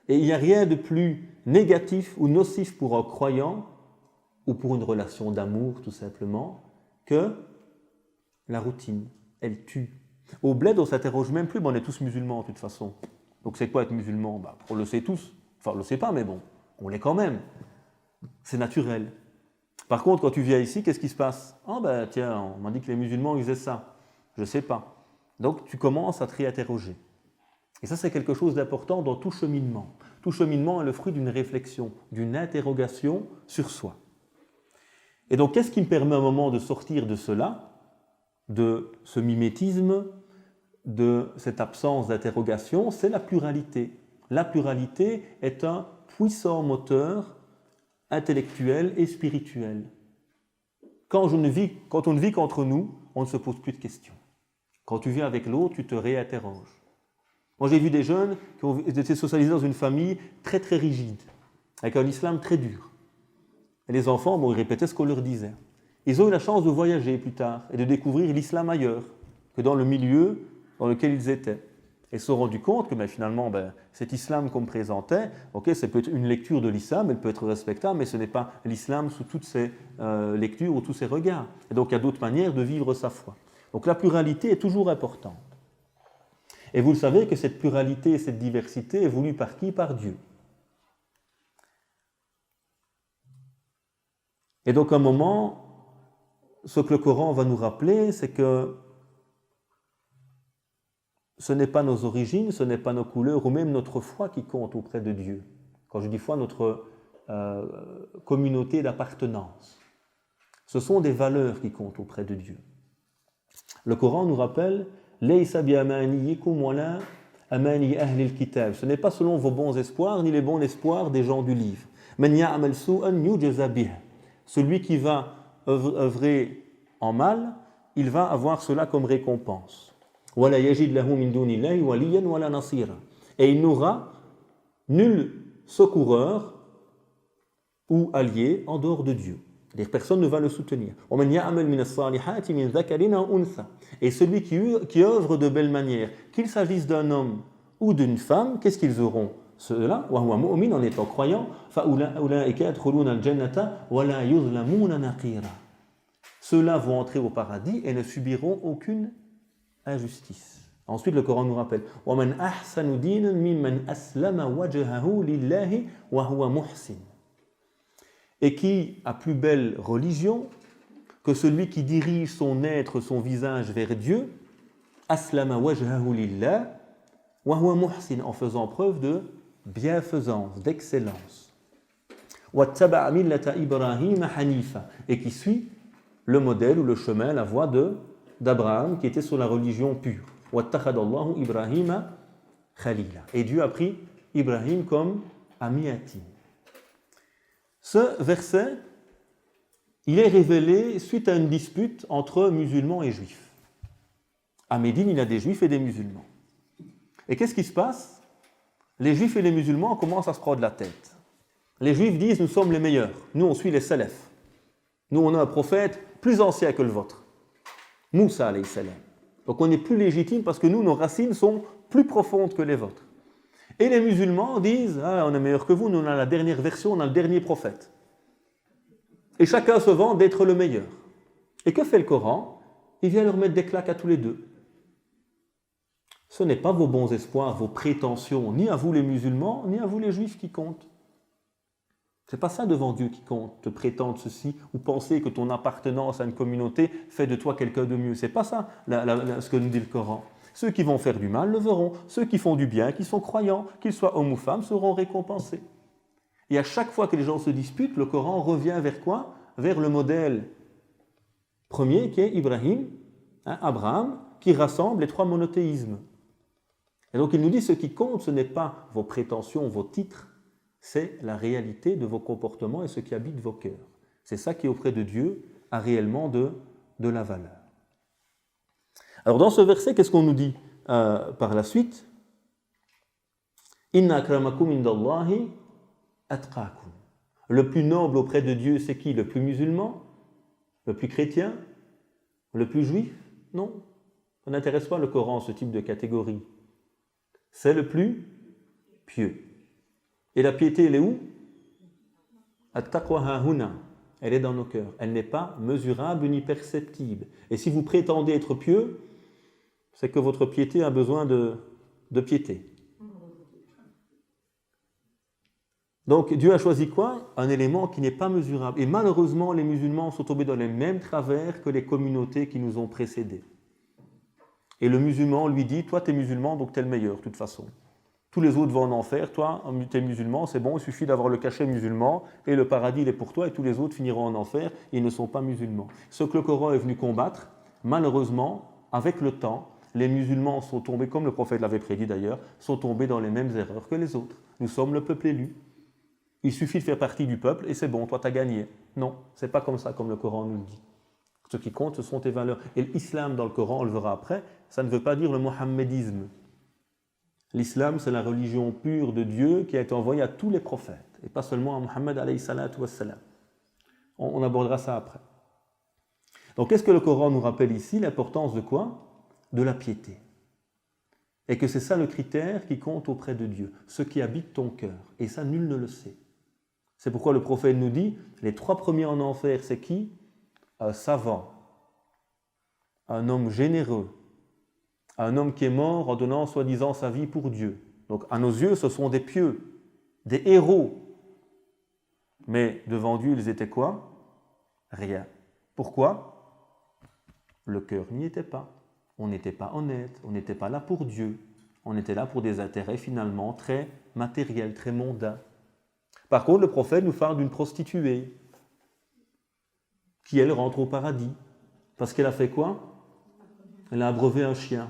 Et il n'y a rien de plus négatif ou nocif pour un croyant, ou pour une relation d'amour, tout simplement, que la routine. Elle tue. Au bled, on ne s'interroge même plus, mais on est tous musulmans, de toute façon. Donc c'est quoi être musulman? On le sait tous. Enfin, on ne le sait pas, mais bon, on l'est quand même. C'est naturel. Par contre, quand tu viens ici, qu'est-ce qui se passe? Tiens, on m'a dit que les musulmans ils faisaient ça. Je ne sais pas. Donc tu commences à te réinterroger. Et ça, c'est quelque chose d'important dans tout cheminement. Tout cheminement est le fruit d'une réflexion, d'une interrogation sur soi. Et donc, qu'est-ce qui me permet à un moment de sortir de cela, de ce mimétisme, de cette absence d'interrogation? C'est la pluralité. La pluralité est un puissant moteur intellectuel et spirituel. Quand on ne vit qu'entre nous, on ne se pose plus de questions. Quand tu vis avec l'autre, tu te réinterroges. Moi, j'ai vu des jeunes qui ont été socialisés dans une famille très très rigide, avec un islam très dur. Et les enfants, ils répétaient ce qu'on leur disait. Ils ont eu la chance de voyager plus tard et de découvrir l'islam ailleurs que dans le milieu dans lequel ils étaient. Et se sont rendus compte que finalement, cet islam qu'on me présentait, c'est peut-être une lecture de l'islam, elle peut être respectable, mais ce n'est pas l'islam sous toutes ses lectures ou tous ses regards. Et donc il y a d'autres manières de vivre sa foi. Donc la pluralité est toujours importante. Et vous le savez que cette pluralité et cette diversité est voulue par qui? Par Dieu. Et donc à un moment, ce que le Coran va nous rappeler, c'est que ce n'est pas nos origines, ce n'est pas nos couleurs ou même notre foi qui compte auprès de Dieu. Quand je dis foi, notre communauté d'appartenance. Ce sont des valeurs qui comptent auprès de Dieu. Le Coran nous rappelle Laysa bi amaniyikum wala amani ahli al-kitab. Ce n'est pas selon vos bons espoirs ni les bons espoirs des gens du livre. Man ya'mal su'an yujza bih. Celui qui va œuvrer en mal, il va avoir cela comme récompense. وَلَا يَجِدْ لَهُ مِنْ دُونِ اللَّهِ وَلِيًّا وَلَا نَصِيرًا. Et il n'aura nul secoureur ou allié en dehors de Dieu. C'est-à-dire personne ne va le soutenir. وَمَنْ يَعْمَلْ مِنَ الصَّالِحَاتِ مِنْ ذَكَرٍ أَوْ أُنْثَى. Et celui qui œuvre de belle manière, qu'il s'agisse d'un homme ou d'une femme, qu'est-ce qu'ils auront? Ceux-là, وَهُوَ مُؤْمِنٌ, en étant croyant, فَأُولَٰئِكَ يَدْخُلُونَ الْجَنَّةَ وَلَا يُظْلَمُونَ نَقِيرًا. Ceux-là vont entrer au paradis et ne subiront aucune injustice. Ensuite, le Coran nous rappelle وَمَنْ أَحْسَنُ دِينًا مِمَّنْ أَسْلَمَ وَجْهَهُ لِلَّهِ وَهُوَ مُحْسِنٌ. Et qui a plus belle religion que celui qui dirige son être, son visage vers Dieu, أَسْلَمَ وَجْهَهُ لِلَّهِ وَهُوَ مُحْسِنٌ, en faisant preuve de bienfaisance, d'excellence. وَاتَّبَعَ مِلَّةَ إِبْرَاهِيمَ حَنِيفًا, et qui suit le modèle ou le chemin, la voie d'Abraham qui était sur la religion pure. وَاتَّخَذَ اللَّهُ إِبْرَاهِيمَ خَلِيلًا. Et Dieu a pris Ibrahim comme ami intime. Ce verset, il est révélé suite à une dispute entre musulmans et juifs. À Médine, il y a des juifs et des musulmans. Et qu'est-ce qui se passe? les juifs et les musulmans commencent à se prendre la tête. Les juifs disent, nous sommes les meilleurs, nous on suit les salafs. Nous on a un prophète plus ancien que le vôtre, Moussa alayhi salam. Donc on est plus légitime parce que nous, nos racines sont plus profondes que les vôtres. Et les musulmans disent, ah, on est meilleur que vous, nous on a la dernière version, on a le dernier prophète. Et chacun se vante d'être le meilleur. Et que fait le Coran? Il vient leur mettre des claques à tous les deux. Ce n'est pas vos bons espoirs, vos prétentions, ni à vous les musulmans, ni à vous les juifs qui comptent. Ce n'est pas ça devant Dieu qui compte, te prétendre ceci, ou penser que ton appartenance à une communauté fait de toi quelqu'un de mieux. Ce n'est pas ça ce que nous dit le Coran. Ceux qui vont faire du mal le verront. Ceux qui font du bien, qui sont croyants, qu'ils soient hommes ou femmes, seront récompensés. Et à chaque fois que les gens se disputent, le Coran revient vers quoi? Vers le modèle premier qui est Ibrahim, Abraham, qui rassemble les trois monothéismes. Et donc il nous dit, ce qui compte, ce n'est pas vos prétentions, vos titres, c'est la réalité de vos comportements et ce qui habite vos cœurs. C'est ça qui, auprès de Dieu, a réellement de la valeur. Alors dans ce verset, qu'est-ce qu'on nous dit par la suite? Inna akramakum indallahi atqakum. Le plus noble auprès de Dieu, c'est qui? Le plus musulman? Le plus chrétien? Le plus juif? Non. Ça n'intéresse pas le Coran, ce type de catégorie. C'est le plus pieux. Et la piété, elle est où? At-taqwa hahuna. Elle est dans nos cœurs. Elle n'est pas mesurable ni perceptible. Et si vous prétendez être pieux, c'est que votre piété a besoin de piété. Donc Dieu a choisi quoi? Un élément qui n'est pas mesurable. Et malheureusement, les musulmans sont tombés dans les mêmes travers que les communautés qui nous ont précédés. Et le musulman lui dit, toi tu es musulman, donc tu es le meilleur, de toute façon. Tous les autres vont en enfer, toi tu es musulman, c'est bon, il suffit d'avoir le cachet musulman, et le paradis il est pour toi, et tous les autres finiront en enfer, et ils ne sont pas musulmans. Ce que le Coran est venu combattre, malheureusement, avec le temps, les musulmans sont tombés, comme le prophète l'avait prédit d'ailleurs, sont tombés dans les mêmes erreurs que les autres. Nous sommes le peuple élu. Il suffit de faire partie du peuple et c'est bon, toi tu as gagné. Non, c'est pas comme ça comme le Coran nous le dit. Ce qui compte, ce sont tes valeurs. Et l'islam dans le Coran, on le verra après, ça ne veut pas dire le mohammedisme. L'islam, c'est la religion pure de Dieu qui a été envoyée à tous les prophètes, et pas seulement à Muhammad alayhi salatu wassalam. On abordera ça après. Donc qu'est-ce que le Coran nous rappelle ici? L'importance de quoi? De la piété. Et que c'est ça le critère qui compte auprès de Dieu, ce qui habite ton cœur. Et ça, nul ne le sait. C'est pourquoi le prophète nous dit, les trois premiers en enfer, c'est qui? Un savant, un homme généreux, un homme qui est mort en donnant soi-disant sa vie pour Dieu. Donc à nos yeux, ce sont des pieux, des héros. Mais devant Dieu, ils étaient quoi? Rien. Pourquoi? Le cœur n'y était pas. On n'était pas honnête, on n'était pas là pour Dieu. On était là pour des intérêts finalement très matériels, très mondains. Par contre, le prophète nous parle d'une prostituée qui, elle, rentre au paradis. Parce qu'elle a fait quoi? Elle a abreuvé un chien.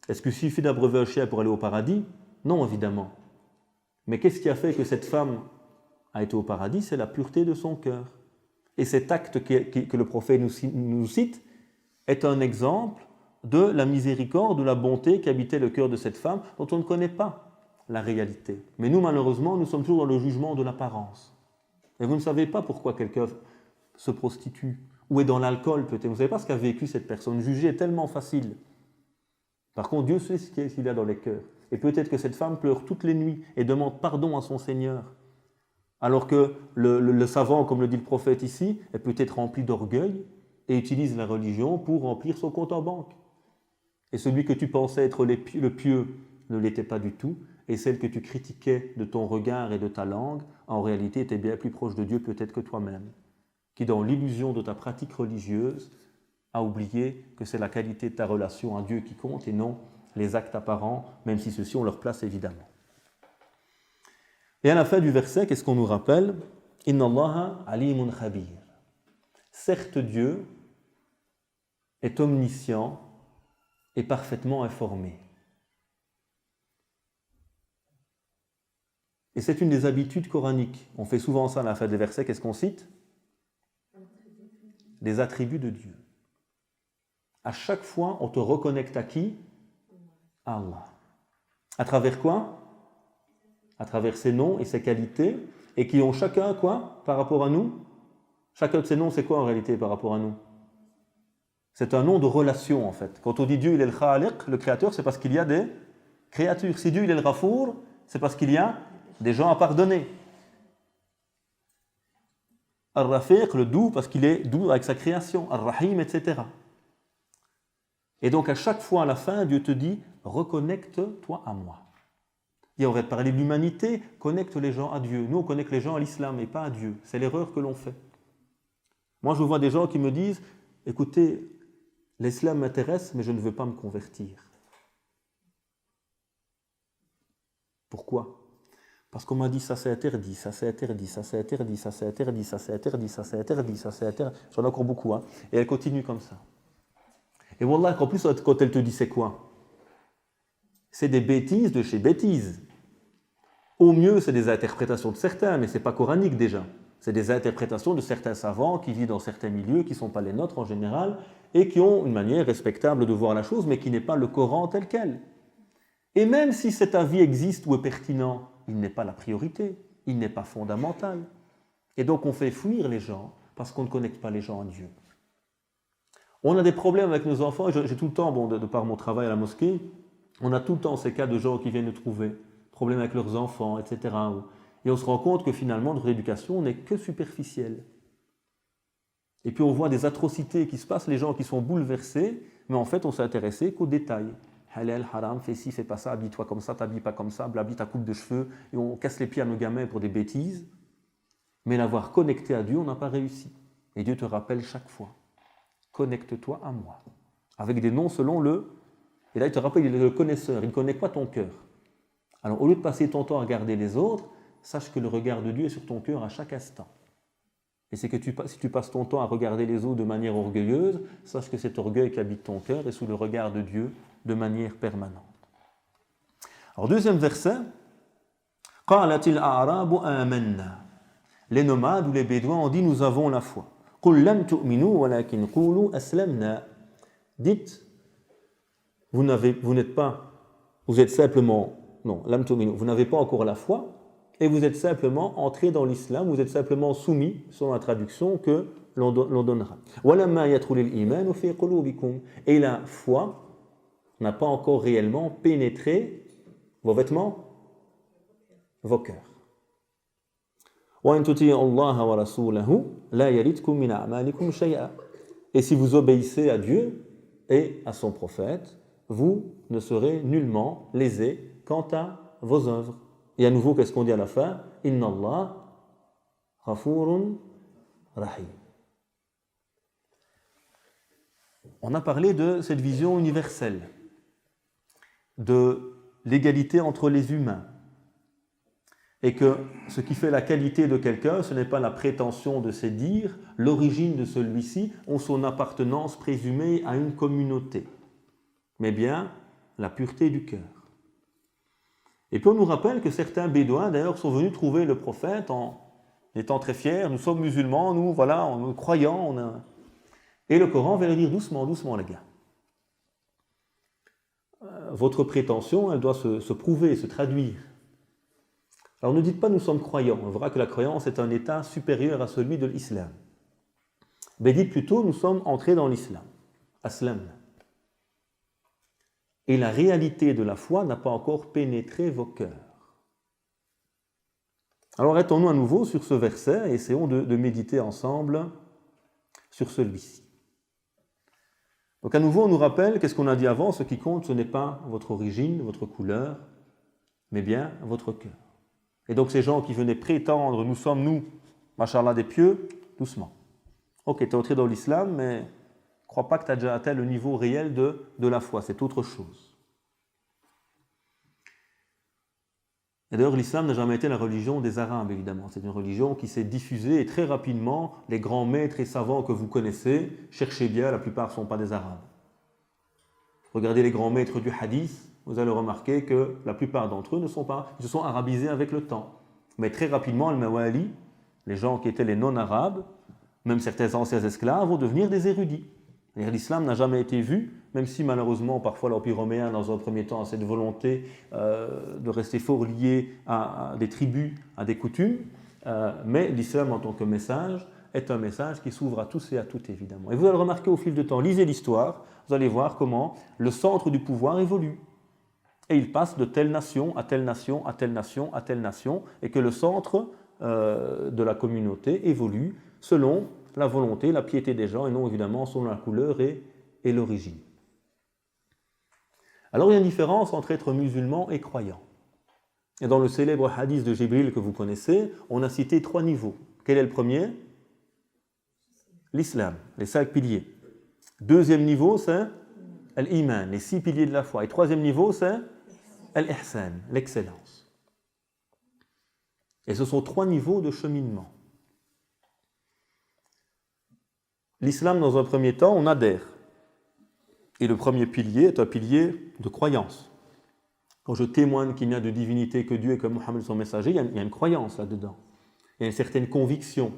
Est-ce qu'il suffit d'abreuver un chien pour aller au paradis? Non, évidemment. Mais qu'est-ce qui a fait que cette femme a été au paradis? C'est la pureté de son cœur. Et cet acte que le prophète nous cite est un exemple de la miséricorde, de la bonté qui habitait le cœur de cette femme, dont on ne connaît pas la réalité. Mais nous, malheureusement, nous sommes toujours dans le jugement de l'apparence. Et vous ne savez pas pourquoi quelqu'un se prostitue, ou est dans l'alcool peut-être. Vous ne savez pas ce qu'a vécu cette personne. Juger est tellement facile. Par contre, Dieu sait ce qu'il y a dans les cœurs. Et peut-être que cette femme pleure toutes les nuits et demande pardon à son Seigneur. Alors que le savant, comme le dit le prophète ici, est peut-être rempli d'orgueil et utilise la religion pour remplir son compte en banque. Et celui que tu pensais être le pieux ne l'était pas du tout, et celle que tu critiquais de ton regard et de ta langue, en réalité était bien plus proche de Dieu peut-être que toi-même, qui dans l'illusion de ta pratique religieuse a oublié que c'est la qualité de ta relation à Dieu qui compte et non les actes apparents, même si ceux-ci ont leur place évidemment. Et à la fin du verset, qu'est-ce qu'on nous rappelle? Inna Allaha alimun khabir. Certes, Dieu est omniscient et parfaitement informé. Et c'est une des habitudes coraniques. On fait souvent ça à la fin des versets. Qu'est-ce qu'on cite? Des attributs de Dieu. À chaque fois, on te reconnecte à qui? À Allah. À travers quoi? à travers ses noms et ses qualités, et qui ont chacun quoi par rapport à nous? Chacun de ces noms, c'est quoi en réalité par rapport à nous? C'est un nom de relation en fait. Quand on dit Dieu il est le Khaliq, le créateur, c'est parce qu'il y a des créatures. Si Dieu il est le Ghafour, c'est parce qu'il y a des gens à pardonner. Ar-Rafiq, le doux, parce qu'il est doux avec sa création. Ar-Rahim, etc. Et donc à chaque fois à la fin, Dieu te dit reconnecte-toi à moi. Et on aurait parlé de l'humanité, connecte les gens à Dieu. Nous, on connecte les gens à l'islam et pas à Dieu. C'est l'erreur que l'on fait. Moi, je vois des gens qui me disent écoutez, l'islam m'intéresse, mais je ne veux pas me convertir. Pourquoi? Parce qu'on m'a dit ça c'est interdit, ça c'est interdit, ça c'est interdit, ça c'est interdit, ça c'est interdit, ça c'est interdit, ça c'est interdit. J'en ai encore beaucoup, hein. Et elle continue comme ça. Et wallah, qu'en plus, quand elle te dit c'est quoi? C'est des bêtises de chez bêtises. Au mieux, c'est des interprétations de certains, mais ce n'est pas coranique déjà. C'est des interprétations de certains savants qui vivent dans certains milieux, qui ne sont pas les nôtres en général, et qui ont une manière respectable de voir la chose, mais qui n'est pas le Coran tel quel. Et même si cet avis existe ou est pertinent, il n'est pas la priorité, il n'est pas fondamental. Et donc on fait fuir les gens parce qu'on ne connecte pas les gens à Dieu. On a des problèmes avec nos enfants, et j'ai tout le temps, de par mon travail à la mosquée, on a tout le temps ces cas de gens qui viennent nous trouver, problèmes avec leurs enfants, etc. Et on se rend compte que finalement notre éducation n'est que superficielle. Et puis on voit des atrocités qui se passent, les gens qui sont bouleversés, mais en fait on s'est intéressé qu'aux détails. Halal, haram, fais ci, fais pas ça, habille-toi comme ça, t'habilles pas comme ça, blabli ta coupe de cheveux, et on casse les pieds à nos gamins pour des bêtises. Mais l'avoir connecté à Dieu, on n'a pas réussi. Et Dieu te rappelle chaque fois, connecte-toi à moi. Avec des noms selon le... Et là il te rappelle, il est le connaisseur, il ne connaît pas ton cœur. Alors au lieu de passer ton temps à regarder les autres, sache que le regard de Dieu est sur ton cœur à chaque instant. Et c'est que si tu passes ton temps à regarder les autres de manière orgueilleuse, sache que cet orgueil qui habite ton cœur est sous le regard de Dieu de manière permanente. Alors deuxième verset, قالت الأعراب آمنا. Les nomades ou les bédouins ont dit nous avons la foi. قل لم تؤمنوا ولكن قولوا أسلمنا. Dites, vous êtes simplement, non, لم تؤمنوا, vous n'avez pas encore la foi, et vous êtes simplement entré dans l'islam, vous êtes simplement soumis, selon la traduction que l'on donnera. Et la foi n'a pas encore réellement pénétré vos vêtements, vos cœurs. Et si vous obéissez à Dieu et à son prophète, vous ne serez nullement lésés quant à vos œuvres. Et à nouveau, qu'est-ce qu'on dit à la fin? Inna Allah ghafurun rahim. On a parlé de cette vision universelle, de l'égalité entre les humains, et que ce qui fait la qualité de quelqu'un, ce n'est pas la prétention de ses dires, l'origine de celui-ci, ou son appartenance présumée à une communauté, mais bien la pureté du cœur. Et puis on nous rappelle que certains bédouins d'ailleurs sont venus trouver le prophète en étant très fiers, nous sommes musulmans, nous voilà, on est croyants, Et le Coran va leur dire doucement, doucement les gars. Votre prétention, elle doit se prouver, se traduire. Alors ne dites pas nous sommes croyants, on verra que la croyance est un état supérieur à celui de l'islam. Mais dites plutôt nous sommes entrés dans l'islam, aslam. Et la réalité de la foi n'a pas encore pénétré vos cœurs. Alors arrêtons-nous à nouveau sur ce verset et essayons de méditer ensemble sur celui-ci. Donc à nouveau on nous rappelle, qu'est-ce qu'on a dit avant, ce qui compte ce n'est pas votre origine, votre couleur, mais bien votre cœur. Et donc ces gens qui venaient prétendre, nous sommes nous, machallah des pieux, doucement. Ok, tu es entré dans l'islam, mais ne crois pas que tu as déjà atteint le niveau réel de la foi, c'est autre chose. Et d'ailleurs, l'islam n'a jamais été la religion des Arabes, évidemment. C'est une religion qui s'est diffusée et très rapidement, les grands maîtres et savants que vous connaissez, cherchez bien, la plupart ne sont pas des Arabes. Regardez les grands maîtres du hadith, vous allez remarquer que la plupart d'entre eux ils se sont arabisés avec le temps. Mais très rapidement, les Mawali, les gens qui étaient les non-arabes, même certains anciens esclaves, vont devenir des érudits. L'islam n'a jamais été vu, même si malheureusement parfois l'Empire romain dans un premier temps a cette volonté de rester fort lié à des tribus, à des coutumes, mais l'islam en tant que message est un message qui s'ouvre à tous et à toutes évidemment. Et vous allez le remarquer au fil du temps, lisez l'histoire, vous allez voir comment le centre du pouvoir évolue. Et il passe de telle nation à telle nation, à telle nation, à telle nation, et que le centre de la communauté évolue selon la volonté, la piété des gens, et non évidemment selon la couleur et l'origine. Alors il y a une différence entre être musulman et croyant. Et dans le célèbre hadith de Jibril que vous connaissez, on a cité 3 niveaux. Quel est le premier? L'islam, les 5 piliers. Deuxième niveau, c'est l'iman, les 6 piliers de la foi. Et troisième niveau, c'est l'ihsan, l'excellence. Et ce sont 3 niveaux de cheminement. L'islam, dans un premier temps, on adhère. Et le premier pilier est un pilier de croyance. Quand je témoigne qu'il n'y a de divinité que Dieu et que Mohammed est son messager, il y a une croyance là-dedans. Il y a une certaine conviction.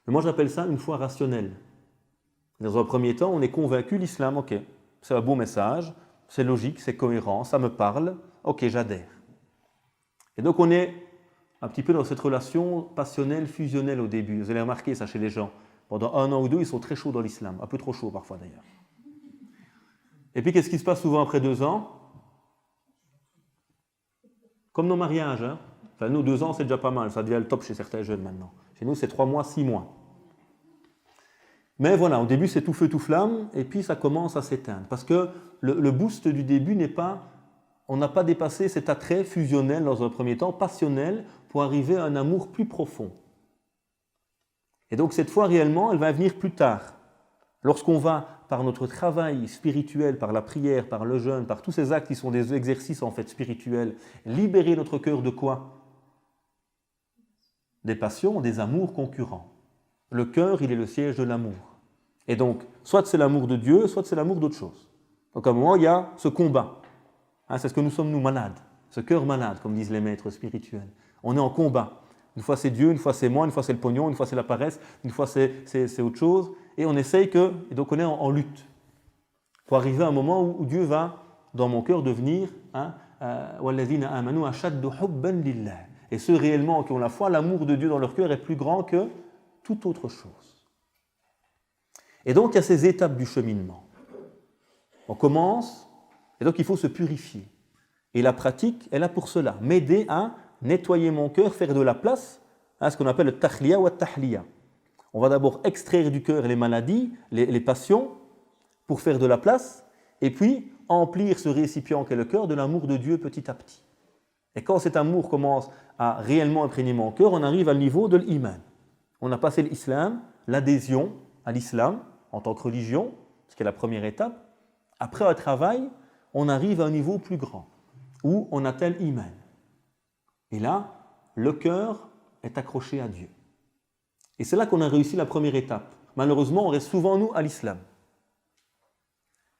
Mais moi, j'appelle ça une foi rationnelle. Dans un premier temps, on est convaincu, l'islam, ok, c'est un beau message, c'est logique, c'est cohérent, ça me parle, ok, j'adhère. Et donc, on est un petit peu dans cette relation passionnelle, fusionnelle au début. Vous allez remarquer ça chez les gens. Pendant 1 an ou 2, ils sont très chauds dans l'islam, un peu trop chauds parfois d'ailleurs. Et puis, qu'est-ce qui se passe souvent après 2 ans? Comme nos mariages. Hein. Enfin, nous, 2 ans, c'est déjà pas mal. Ça devient le top chez certains jeunes maintenant. Chez nous, c'est 3 mois, 6 mois. Mais voilà, au début, c'est tout feu, tout flamme, et puis ça commence à s'éteindre. Parce que le boost du début n'est pas... On n'a pas dépassé cet attrait fusionnel dans un premier temps, passionnel, pour arriver à un amour plus profond. Et donc, cette foi, réellement, elle va venir plus tard. Lorsqu'on va, par notre travail spirituel, par la prière, par le jeûne, par tous ces actes qui sont des exercices en fait spirituels, libérer notre cœur de quoi? Des passions, des amours concurrents. Le cœur, il est le siège de l'amour. Et donc, soit c'est l'amour de Dieu, soit c'est l'amour d'autre chose. Donc à un moment, il y a ce combat. Hein, c'est ce que nous sommes, nous, malades. Ce cœur malade, comme disent les maîtres spirituels. On est en combat. Une fois c'est Dieu, une fois c'est moi, une fois c'est le pognon, une fois c'est la paresse, une fois c'est autre chose. Et on essaye que... Et donc on est en lutte. Pour arriver à un moment où Dieu va, dans mon cœur, devenir... وَالَّذِينَ آمَنُوا أَشَدُّ حُبًّا لِلَّهِ. Et ceux réellement qui ont la foi, l'amour de Dieu dans leur cœur est plus grand que toute autre chose. Et donc il y a ces étapes du cheminement. On commence, et donc il faut se purifier. Et la pratique est là pour cela, m'aider à nettoyer mon cœur, faire de la place à ce qu'on appelle le tahliya ou tahliya. On va d'abord extraire du cœur les maladies, les passions, pour faire de la place, et puis emplir ce récipient qu'est le cœur de l'amour de Dieu petit à petit. Et quand cet amour commence à réellement imprégner mon cœur, on arrive au niveau de l'iman. On a passé l'islam, l'adhésion à l'islam en tant que religion, ce qui est la première étape. Après un travail, on arrive à un niveau plus grand, où on atteint l'iman. Et là, le cœur est accroché à Dieu. Et c'est là qu'on a réussi la première étape. Malheureusement, on reste souvent, nous, à l'islam.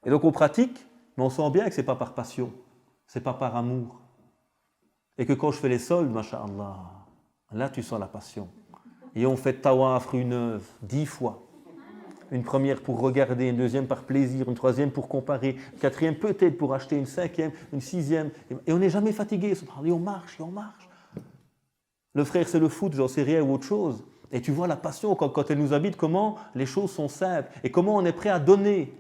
Et donc on pratique, mais on sent bien que ce n'est pas par passion, ce n'est pas par amour. Et que quand je fais les soldes, masha'Allah, là tu sens la passion. Et on fait tawaf rue Neuve 10 fois. Une première pour regarder, une deuxième par plaisir, une troisième pour comparer, une quatrième peut-être pour acheter, une cinquième, une sixième. Et on n'est jamais fatigué, et on marche, et on marche. Le frère, c'est le foot, j'en sais rien ou autre chose. Et tu vois la passion quand elle nous habite, comment les choses sont simples et comment on est prêt à donner.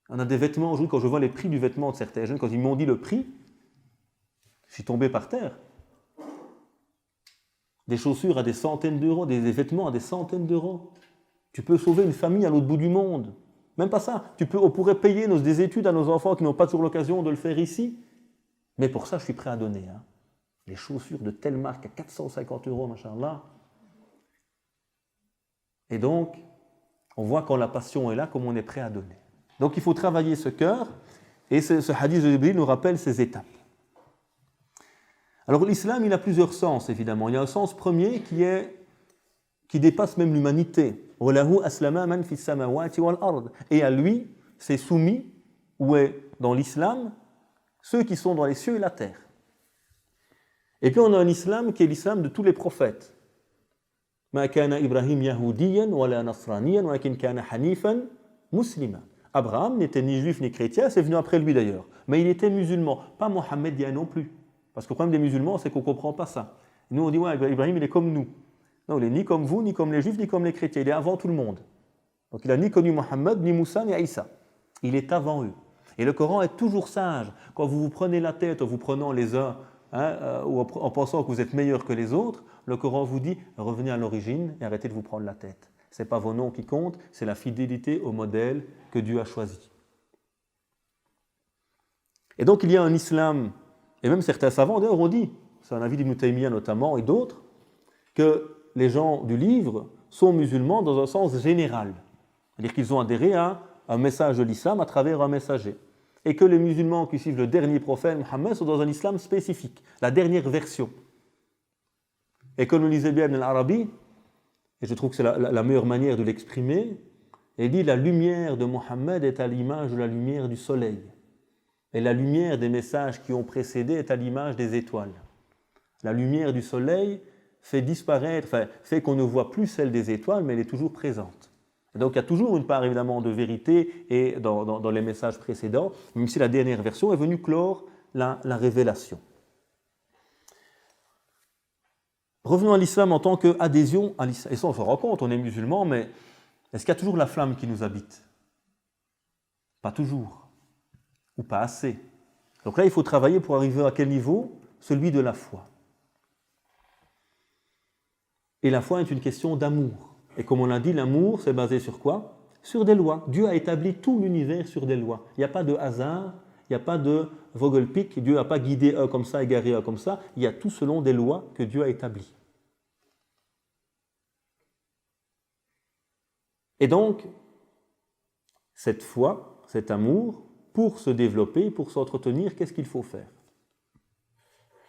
On a des vêtements, aujourd'hui, quand je vois les prix du vêtement de certains jeunes, quand ils m'ont dit le prix, je suis tombé par terre. Des chaussures à des centaines d'euros, des vêtements à des centaines d'euros. Tu peux sauver une famille à l'autre bout du monde. Même pas ça. On pourrait payer des études à nos enfants qui n'ont pas toujours l'occasion de le faire ici. Mais pour ça, je suis prêt à donner. Hein. Les chaussures de telle marque à 450 euros, machallah. Et donc, on voit quand la passion est là, comme on est prêt à donner. Donc, il faut travailler ce cœur. Et ce hadith de Jibril nous rappelle ces étapes. Alors l'islam, il a plusieurs sens, évidemment. Il y a un sens premier qui dépasse même l'humanité. Et à lui, c'est soumis, ou est dans l'islam, ceux qui sont dans les cieux et la terre. Et puis on a un islam qui est l'islam de tous les prophètes. ما كان إبراهيم يهوديا ولا نصرانيا ولكن كان حنيفا مسلما. Abraham n'était ni juif ni chrétien, c'est venu après lui d'ailleurs. Mais il était musulman, pas mohammedien non plus. Parce que le problème des musulmans, c'est qu'on ne comprend pas ça. Nous, on dit, ouais, Ibrahim, il est comme nous. Non, il n'est ni comme vous, ni comme les juifs, ni comme les chrétiens. Il est avant tout le monde. Donc il n'a ni connu Mohammed, ni Moussa, ni Aïssa. Il est avant eux. Et le Coran est toujours sage. Quand vous vous prenez la tête en vous prenant les uns, ou en pensant que vous êtes meilleurs que les autres, le Coran vous dit, revenez à l'origine et arrêtez de vous prendre la tête. Ce n'est pas vos noms qui comptent, c'est la fidélité au modèle que Dieu a choisi. Et donc il y a un islam, et même certains savants d'ailleurs ont dit, c'est un avis d'Ibn Taymiyyah notamment et d'autres, que les gens du livre sont musulmans dans un sens général. C'est-à-dire qu'ils ont adhéré à un message de l'islam à travers un messager. Et que les musulmans qui suivent le dernier prophète, Mohammed, sont dans un islam spécifique, la dernière version. Et comme le disait bien Ibn al-Arabi, et je trouve que c'est la meilleure manière de l'exprimer, il dit « La lumière de Mohammed est à l'image de la lumière du soleil. Et la lumière des messages qui ont précédé est à l'image des étoiles. La lumière du soleil fait disparaître, fait qu'on ne voit plus celle des étoiles, mais elle est toujours présente. Et donc il y a toujours une part évidemment de vérité et dans les messages précédents, même si la dernière version est venue clore la révélation. Revenons à l'islam en tant qu'adhésion à l'islam. Et ça, on se rend compte, on est musulman, mais est-ce qu'il y a toujours la flamme qui nous habite? Pas toujours. Ou pas assez. Donc là, il faut travailler pour arriver à quel niveau? Celui de la foi. Et la foi est une question d'amour. Et comme on l'a dit, l'amour, c'est basé sur quoi? Sur des lois. Dieu a établi tout l'univers sur des lois. Il n'y a pas de hasard, il n'y a pas de Vogelpick. Dieu n'a pas guidé un comme ça, égaré un comme ça. Il y a tout selon des lois que Dieu a établies. Et donc, cette foi, cet amour, pour se développer, pour s'entretenir, qu'est-ce qu'il faut faire?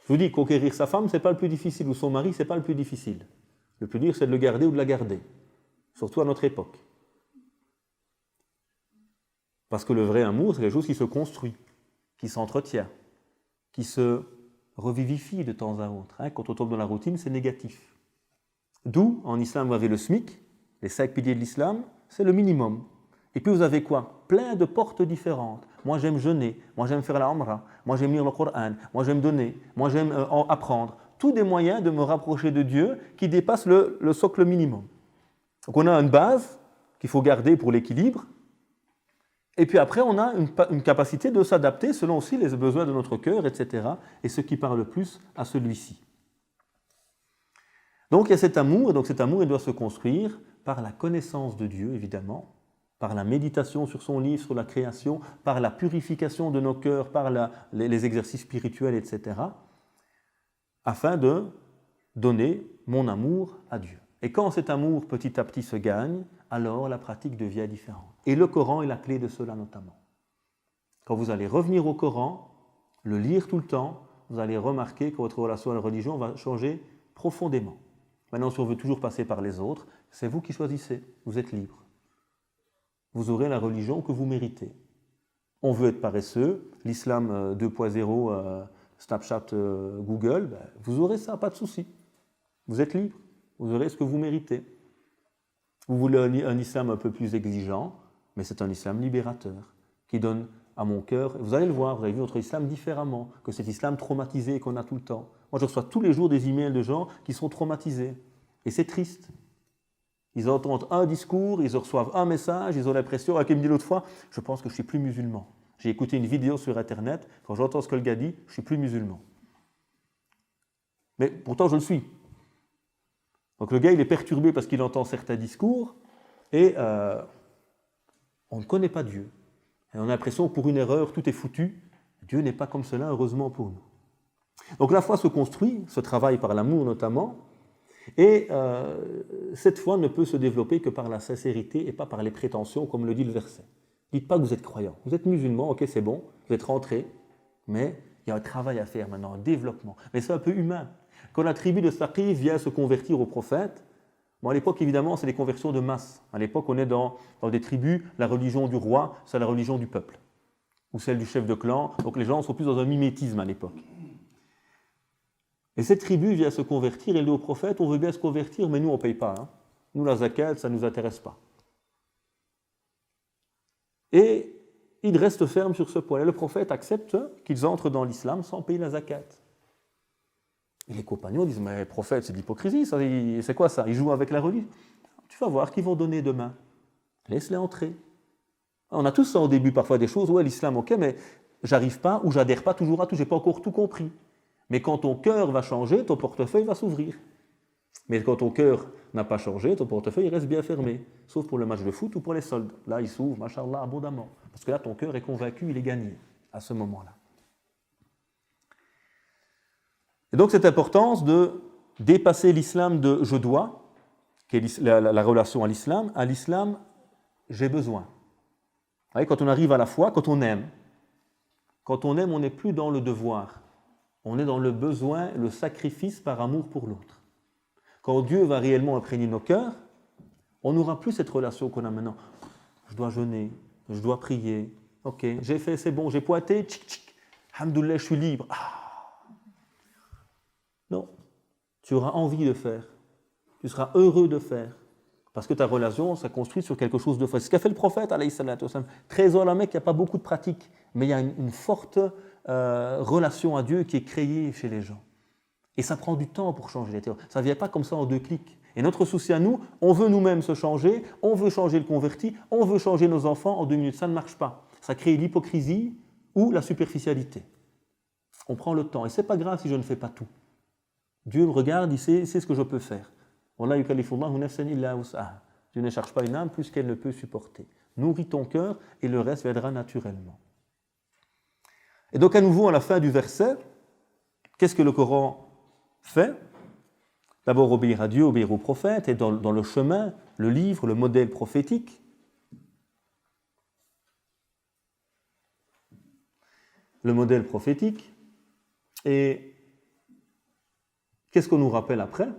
Je vous dis, conquérir sa femme, ce n'est pas le plus difficile, ou son mari, ce n'est pas le plus difficile. Le plus dur, c'est de le garder ou de la garder, surtout à notre époque. Parce que le vrai amour, c'est quelque chose qui se construit, qui s'entretient, qui se revivifie de temps à autre. Quand on tombe dans la routine, c'est négatif. D'où, en islam, vous avez le SMIC, les 5 piliers de l'islam, c'est le minimum. Et puis vous avez quoi? Plein de portes différentes. Moi j'aime jeûner, moi j'aime faire la Umrah, moi j'aime lire le Coran, moi j'aime donner, moi j'aime apprendre. Tous des moyens de me rapprocher de Dieu qui dépassent le socle minimum. Donc on a une base qu'il faut garder pour l'équilibre. Et puis après on a une capacité de s'adapter selon aussi les besoins de notre cœur, etc. Et ce qui parle le plus à celui-ci. Donc il y a cet amour, et donc cet amour il doit se construire par la connaissance de Dieu, évidemment, par la méditation sur son livre, sur la création, par la purification de nos cœurs, par les exercices spirituels, etc., afin de donner mon amour à Dieu. Et quand cet amour petit à petit se gagne, alors la pratique devient différente. Et le Coran est la clé de cela notamment. Quand vous allez revenir au Coran, le lire tout le temps, vous allez remarquer que votre relation à la religion va changer profondément. Maintenant, si on veut toujours passer par les autres, c'est vous qui choisissez, vous êtes libre. Vous aurez la religion que vous méritez. On veut être paresseux, l'islam 2.0, Snapchat, Google, vous aurez ça, pas de souci. Vous êtes libre, vous aurez ce que vous méritez. Vous voulez un islam un peu plus exigeant, mais c'est un islam libérateur, qui donne à mon cœur, vous allez le voir, vous avez vu notre islam différemment, que cet islam traumatisé qu'on a tout le temps. Moi je reçois tous les jours des emails de gens qui sont traumatisés, et c'est triste. Ils entendent un discours, ils reçoivent un message, ils ont l'impression, qui me dit l'autre fois, je pense que je ne suis plus musulman. J'ai écouté une vidéo sur Internet, quand j'entends ce que le gars dit, je ne suis plus musulman. Mais pourtant je le suis. Donc le gars il est perturbé parce qu'il entend certains discours, et on ne connaît pas Dieu. Et on a l'impression que pour une erreur, tout est foutu. Dieu n'est pas comme cela, heureusement pour nous. Donc la foi se construit, se travaille par l'amour notamment, et cette foi ne peut se développer que par la sincérité et pas par les prétentions, comme le dit le verset. Dites pas que vous êtes croyant, vous êtes musulman, ok c'est bon, vous êtes rentré, mais il y a un travail à faire maintenant, un développement. Mais c'est un peu humain. Quand la tribu de Saqif vient se convertir au prophète, bon, à l'époque évidemment c'est des conversions de masse. À l'époque on est dans des tribus, la religion du roi c'est la religion du peuple, ou celle du chef de clan, donc les gens sont plus dans un mimétisme à l'époque. Et cette tribu vient se convertir, elle dit au prophète, on veut bien se convertir, mais nous on ne paye pas. Hein. Nous la zakat, ça ne nous intéresse pas. Et il reste ferme sur ce point. Et le prophète accepte qu'ils entrent dans l'islam sans payer la zakat. Et les compagnons disent, mais prophète, c'est de l'hypocrisie, ça, c'est quoi ça? Ils jouent avec la religion. Tu vas voir qu'ils vont donner demain. Laisse-les entrer. On a tous ça au début, parfois des choses, ouais, l'islam, ok, mais j'arrive pas ou j'adhère pas toujours à tout, j'ai pas encore tout compris. Mais quand ton cœur va changer, ton portefeuille va s'ouvrir. Mais quand ton cœur n'a pas changé, ton portefeuille il reste bien fermé. Sauf pour le match de foot ou pour les soldes. Là, il s'ouvre, machallah, abondamment. Parce que là, ton cœur est convaincu, il est gagné à ce moment-là. Et donc, cette importance de dépasser l'islam de « je dois », qui est la relation à l'islam « j'ai besoin ». Vous voyez, quand on arrive à la foi, quand on aime, on n'est plus dans le devoir. On est dans le besoin, le sacrifice par amour pour l'autre. Quand Dieu va réellement imprégner nos cœurs, on n'aura plus cette relation qu'on a maintenant. Je dois jeûner, je dois prier. Ok, j'ai fait, c'est bon, j'ai pointé, tchic, tchic. Alhamdoulilah, je suis libre. Ah. Non, tu auras envie de faire. Tu seras heureux de faire. Parce que ta relation, ça construit sur quelque chose de vrai. C'est ce qu'a fait le prophète, alayhi salatu wassalam. Trésor la Mecque, il n'y a pas beaucoup de pratiques, mais il y a une forte relation à Dieu qui est créée chez les gens. Et ça prend du temps pour changer les théories. Ça ne vient pas comme ça en 2 clics. Et notre souci à nous, on veut nous-mêmes se changer, on veut changer le converti, on veut changer nos enfants en 2 minutes. Ça ne marche pas. Ça crée l'hypocrisie ou la superficialité. On prend le temps. Et ce n'est pas grave si je ne fais pas tout. Dieu me regarde, il sait ce que je peux faire. Dieu ne cherche pas une âme plus qu'elle ne peut supporter. Nourris ton cœur et le reste viendra naturellement. Et donc à nouveau, à la fin du verset, qu'est-ce que le Coran fait? D'abord obéir à Dieu, obéir au prophète, et dans le chemin, le livre, le modèle prophétique. Le modèle prophétique. Et qu'est-ce qu'on nous rappelle après?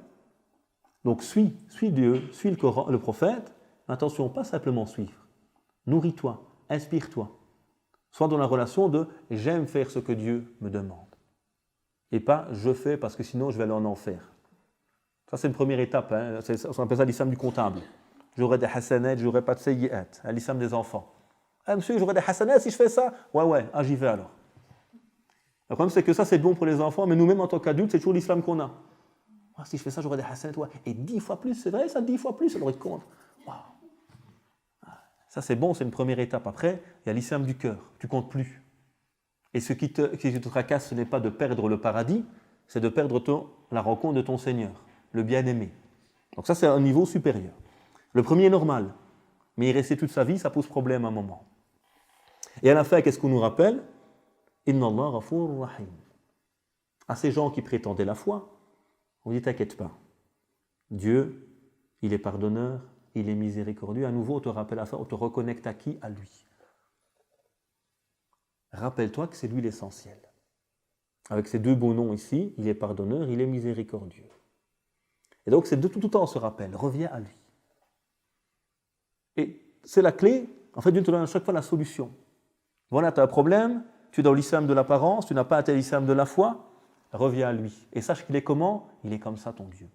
Donc suis Dieu, suis le Coran, le prophète. Attention, pas simplement suivre. Nourris-toi, inspire-toi. Sois dans la relation de « j'aime faire ce que Dieu me demande ». Et pas « je fais parce que sinon je vais aller en enfer ». Ça, c'est une première étape. Hein. On appelle ça l'islam du comptable. J'aurai des hasanats, j'aurai pas de sayyi'at. L'islam des enfants. Ah, monsieur, j'aurai des hasanats si je fais ça? Ouais, j'y vais alors. Le problème, c'est que ça, c'est bon pour les enfants, mais nous-mêmes, en tant qu'adultes, c'est toujours l'islam qu'on a. Ah, si je fais ça, j'aurai des hasanats. Ouais. Et 10 fois plus, c'est vrai, ça, 10 fois plus, ça doit être compte. Wow. Ça, c'est bon, c'est une première étape. Après, il y a l'islam du cœur. Tu comptes plus. Et ce qui te tracasse, ce n'est pas de perdre le paradis, c'est de perdre la rencontre de ton Seigneur, le bien-aimé. Donc ça, c'est un niveau supérieur. Le premier est normal, mais y rester toute sa vie, ça pose problème à un moment. Et à la fin, qu'est-ce qu'on nous rappelle? Inna Allah ghafurur rahim. À ces gens qui prétendaient la foi, on dit t'inquiète pas. Dieu, il est pardonneur, il est miséricordieux. À nouveau, on te rappelle à ça, on te reconnecte à qui? À lui. Rappelle-toi que c'est lui l'essentiel. Avec ces 2 beaux noms ici, il est pardonneur, il est miséricordieux. Et donc, c'est de tout temps on se rappelle, reviens à lui. Et c'est la clé, en fait, Dieu te donne à chaque fois la solution. Voilà, tu as un problème, tu es dans l'islam de l'apparence, tu n'as pas atteint l'islam de la foi, reviens à lui. Et sache qu'il est comment? Il est comme ça, ton Dieu.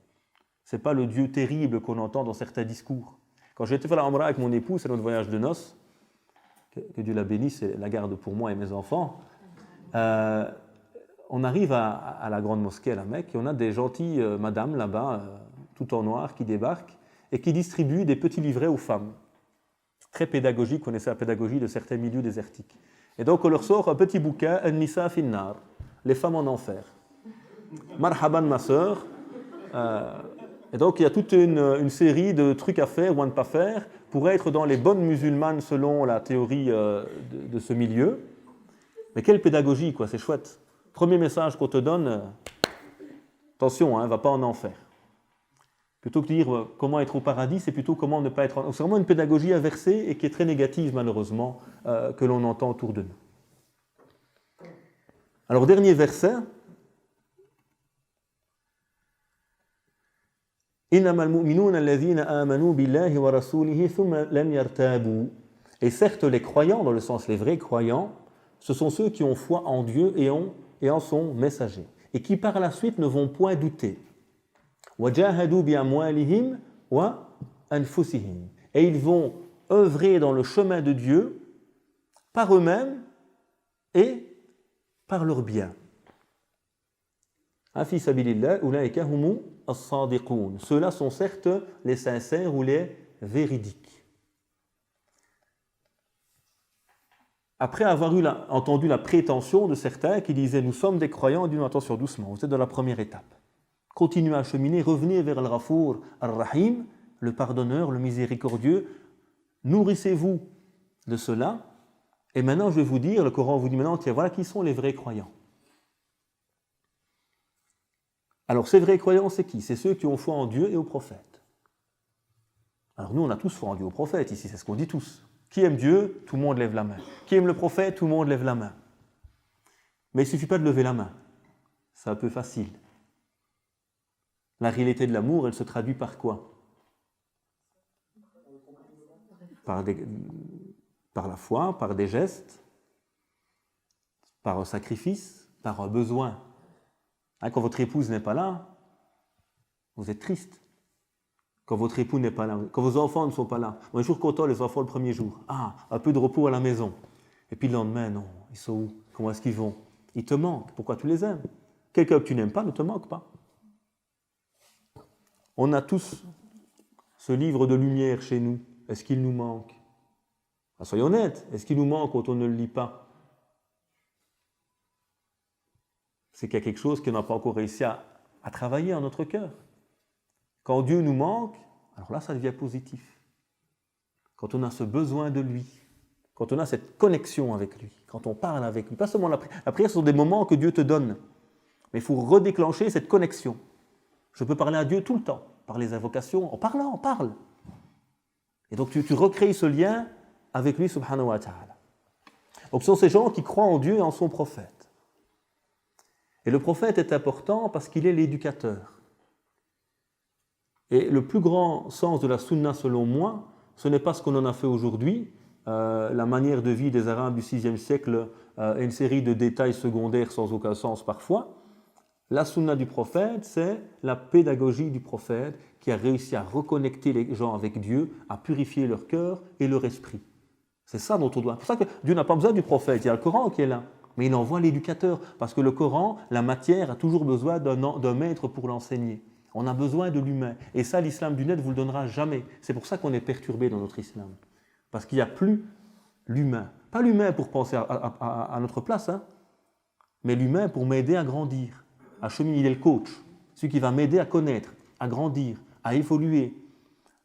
Ce n'est pas le Dieu terrible qu'on entend dans certains discours. Quand j'ai été faire la Umrah avec mon épouse, c'est notre voyage de noces, que Dieu la bénisse et la garde pour moi et mes enfants, on arrive à la grande mosquée à la Mecque et on a des gentilles madames là-bas, tout en noir, qui débarquent et qui distribuent des petits livrets aux femmes. Très pédagogique, vous connaissez la pédagogie de certains milieux désertiques. Et donc on leur sort un petit bouquin, An-Nisa fin-nar, les femmes en enfer. Marhaban ma sœur. Et donc il y a toute une série de trucs à faire ou à ne pas faire pour être dans les bonnes musulmanes selon la théorie de ce milieu. Mais quelle pédagogie, quoi, c'est chouette. Premier message qu'on te donne, attention, ne va pas en enfer. Plutôt que de dire comment être au paradis, c'est plutôt comment ne pas être en enfer. C'est vraiment une pédagogie inversée et qui est très négative, malheureusement, que l'on entend autour de nous. Alors, dernier verset. Et certes, les croyants, dans le sens les vrais croyants, ce sont ceux qui ont foi en Dieu et en son messager. et qui par la suite ne vont point douter. وَجَاهَدُوا بِأَمْوَالِهِمْ وَأَنفُسِهِمْ. Et ils vont œuvrer dans le chemin de Dieu par eux-mêmes et par leurs biens. Fi sabilillah, ulaika humu as-sadiqun. Ceux-là sont certes les sincères ou les véridiques. Après avoir entendu la prétention de certains qui disaient « Nous sommes des croyants », dit « Attention, doucement, vous êtes dans la première étape. Continuez à cheminer, revenez vers Al-Ghafour Ar-Rahim, le pardonneur, le miséricordieux. Nourrissez-vous de cela. Et maintenant, je vais vous dire, le Coran vous dit maintenant, tiens, voilà qui sont les vrais croyants. Alors, ces vrais croyants, c'est qui? C'est ceux qui ont foi en Dieu et aux prophètes. Alors, nous, on a tous foi en Dieu et aux prophètes ici, c'est ce qu'on dit tous. Qui aime Dieu? Tout le monde lève la main. Qui aime le prophète? Tout le monde lève la main. Mais il ne suffit pas de lever la main. C'est un peu facile. La réalité de l'amour, elle se traduit par quoi? Par la foi, par des gestes, par un sacrifice, par un besoin. Quand votre épouse n'est pas là, vous êtes triste. Quand votre époux n'est pas là, quand vos enfants ne sont pas là. Un jour content, les enfants le premier jour. Ah, un peu de repos à la maison. Et puis le lendemain, non, ils sont où? Comment est-ce qu'ils vont? Ils te manquent. Pourquoi tu les aimes? Quelqu'un que tu n'aimes pas ne te manque pas. On a tous ce livre de lumière chez nous. Est-ce qu'il nous manque? Soyons honnêtes, est-ce qu'il nous manque quand on ne le lit pas? C'est qu'il y a quelque chose qu'on n'a pas encore réussi à travailler en notre cœur. Quand Dieu nous manque, alors là, ça devient positif. Quand on a ce besoin de lui, quand on a cette connexion avec lui, quand on parle avec lui, pas seulement la prière. La prière, ce sont des moments que Dieu te donne. Mais il faut redéclencher cette connexion. Je peux parler à Dieu tout le temps, par les invocations, en parlant, on parle. Et donc tu recrées ce lien avec lui, subhanahu wa ta'ala. Donc ce sont ces gens qui croient en Dieu et en son prophète. Et le prophète est important parce qu'il est l'éducateur. Et le plus grand sens de la sunna, selon moi, ce n'est pas ce qu'on en a fait aujourd'hui, la manière de vie des Arabes du VIe siècle, une série de détails secondaires sans aucun sens parfois. La sunna du prophète, c'est la pédagogie du prophète qui a réussi à reconnecter les gens avec Dieu, à purifier leur cœur et leur esprit. C'est ça dont on doit. C'est pour ça que Dieu n'a pas besoin du prophète, il y a le Coran qui est là. Mais il envoie l'éducateur, parce que le Coran, la matière, a toujours besoin d'un maître pour l'enseigner. On a besoin de l'humain. Et ça, l'islam du net ne vous le donnera jamais. C'est pour ça qu'on est perturbé dans notre islam. Parce qu'il n'y a plus l'humain. Pas l'humain pour penser à notre place, hein, mais l'humain pour m'aider à grandir, à cheminer. Il est le coach, celui qui va m'aider à connaître, à grandir, à évoluer.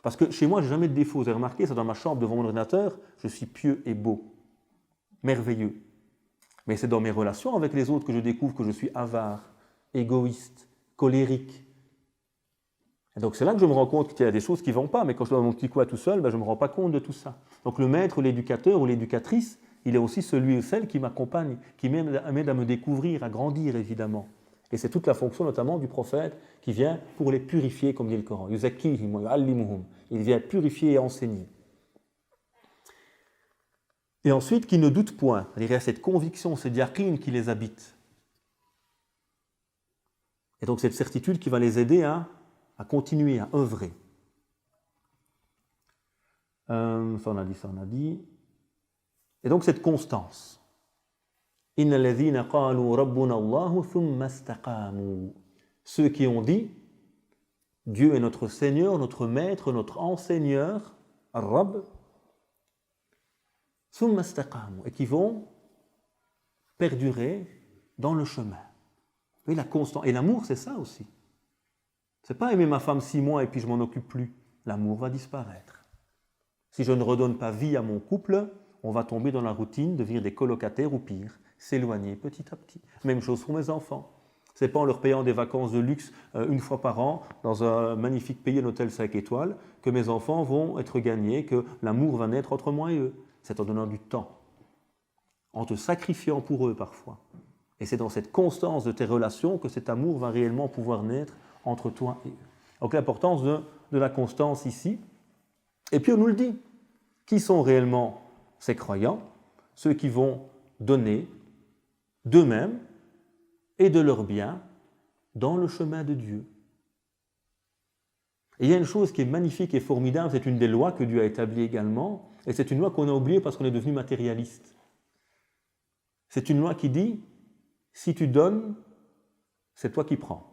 Parce que chez moi, je n'ai jamais de défaut. Vous avez remarqué, c'est dans ma chambre, devant mon ordinateur, je suis pieux et beau, merveilleux. Mais c'est dans mes relations avec les autres que je découvre que je suis avare, égoïste, colérique. Et donc c'est là que je me rends compte qu'il y a des choses qui ne vont pas, mais quand je suis dans mon petit coin tout seul, je ne me rends pas compte de tout ça. Donc le maître, l'éducateur ou l'éducatrice, il est aussi celui ou celle qui m'accompagne, qui m'aide à me découvrir, à grandir évidemment. Et c'est toute la fonction notamment du prophète qui vient pour les purifier, comme dit le Coran. Yuzakkihim wa yu'allimuhum. Il vient purifier et enseigner. Et ensuite, qui ne doutent point. Il y a cette conviction, cette yaqin qui les habite. Et donc cette certitude qui va les aider à continuer, à œuvrer. Ça on a dit. Et donc cette constance. Inna alladhina qalu rabbuna Allahu thumma istaqamu. Ceux qui ont dit Dieu est notre Seigneur, notre Maître, notre enseigneur, Ar-Rabb, thumma istaqamu, et qui vont perdurer dans le chemin. Oui, la constance. Et l'amour, c'est ça aussi. C'est pas aimer ma femme 6 mois et puis je m'en occupe plus. L'amour va disparaître. Si je ne redonne pas vie à mon couple, on va tomber dans la routine, devenir des colocataires ou pire, s'éloigner petit à petit. Même chose pour mes enfants. C'est pas en leur payant des vacances de luxe une fois par an dans un magnifique pays, un hôtel 5 étoiles, que mes enfants vont être gagnés, que l'amour va naître entre moi et eux. C'est en donnant du temps, en te sacrifiant pour eux parfois. Et c'est dans cette constance de tes relations que cet amour va réellement pouvoir naître entre toi et eux. Donc l'importance de la constance ici. Et puis on nous le dit. Qui sont réellement ces croyants? Ceux qui vont donner d'eux-mêmes et de leurs biens dans le chemin de Dieu. Et il y a une chose qui est magnifique et formidable, c'est une des lois que Dieu a établies également, et c'est une loi qu'on a oubliée parce qu'on est devenu matérialiste. C'est une loi qui dit, si tu donnes, c'est toi qui prends.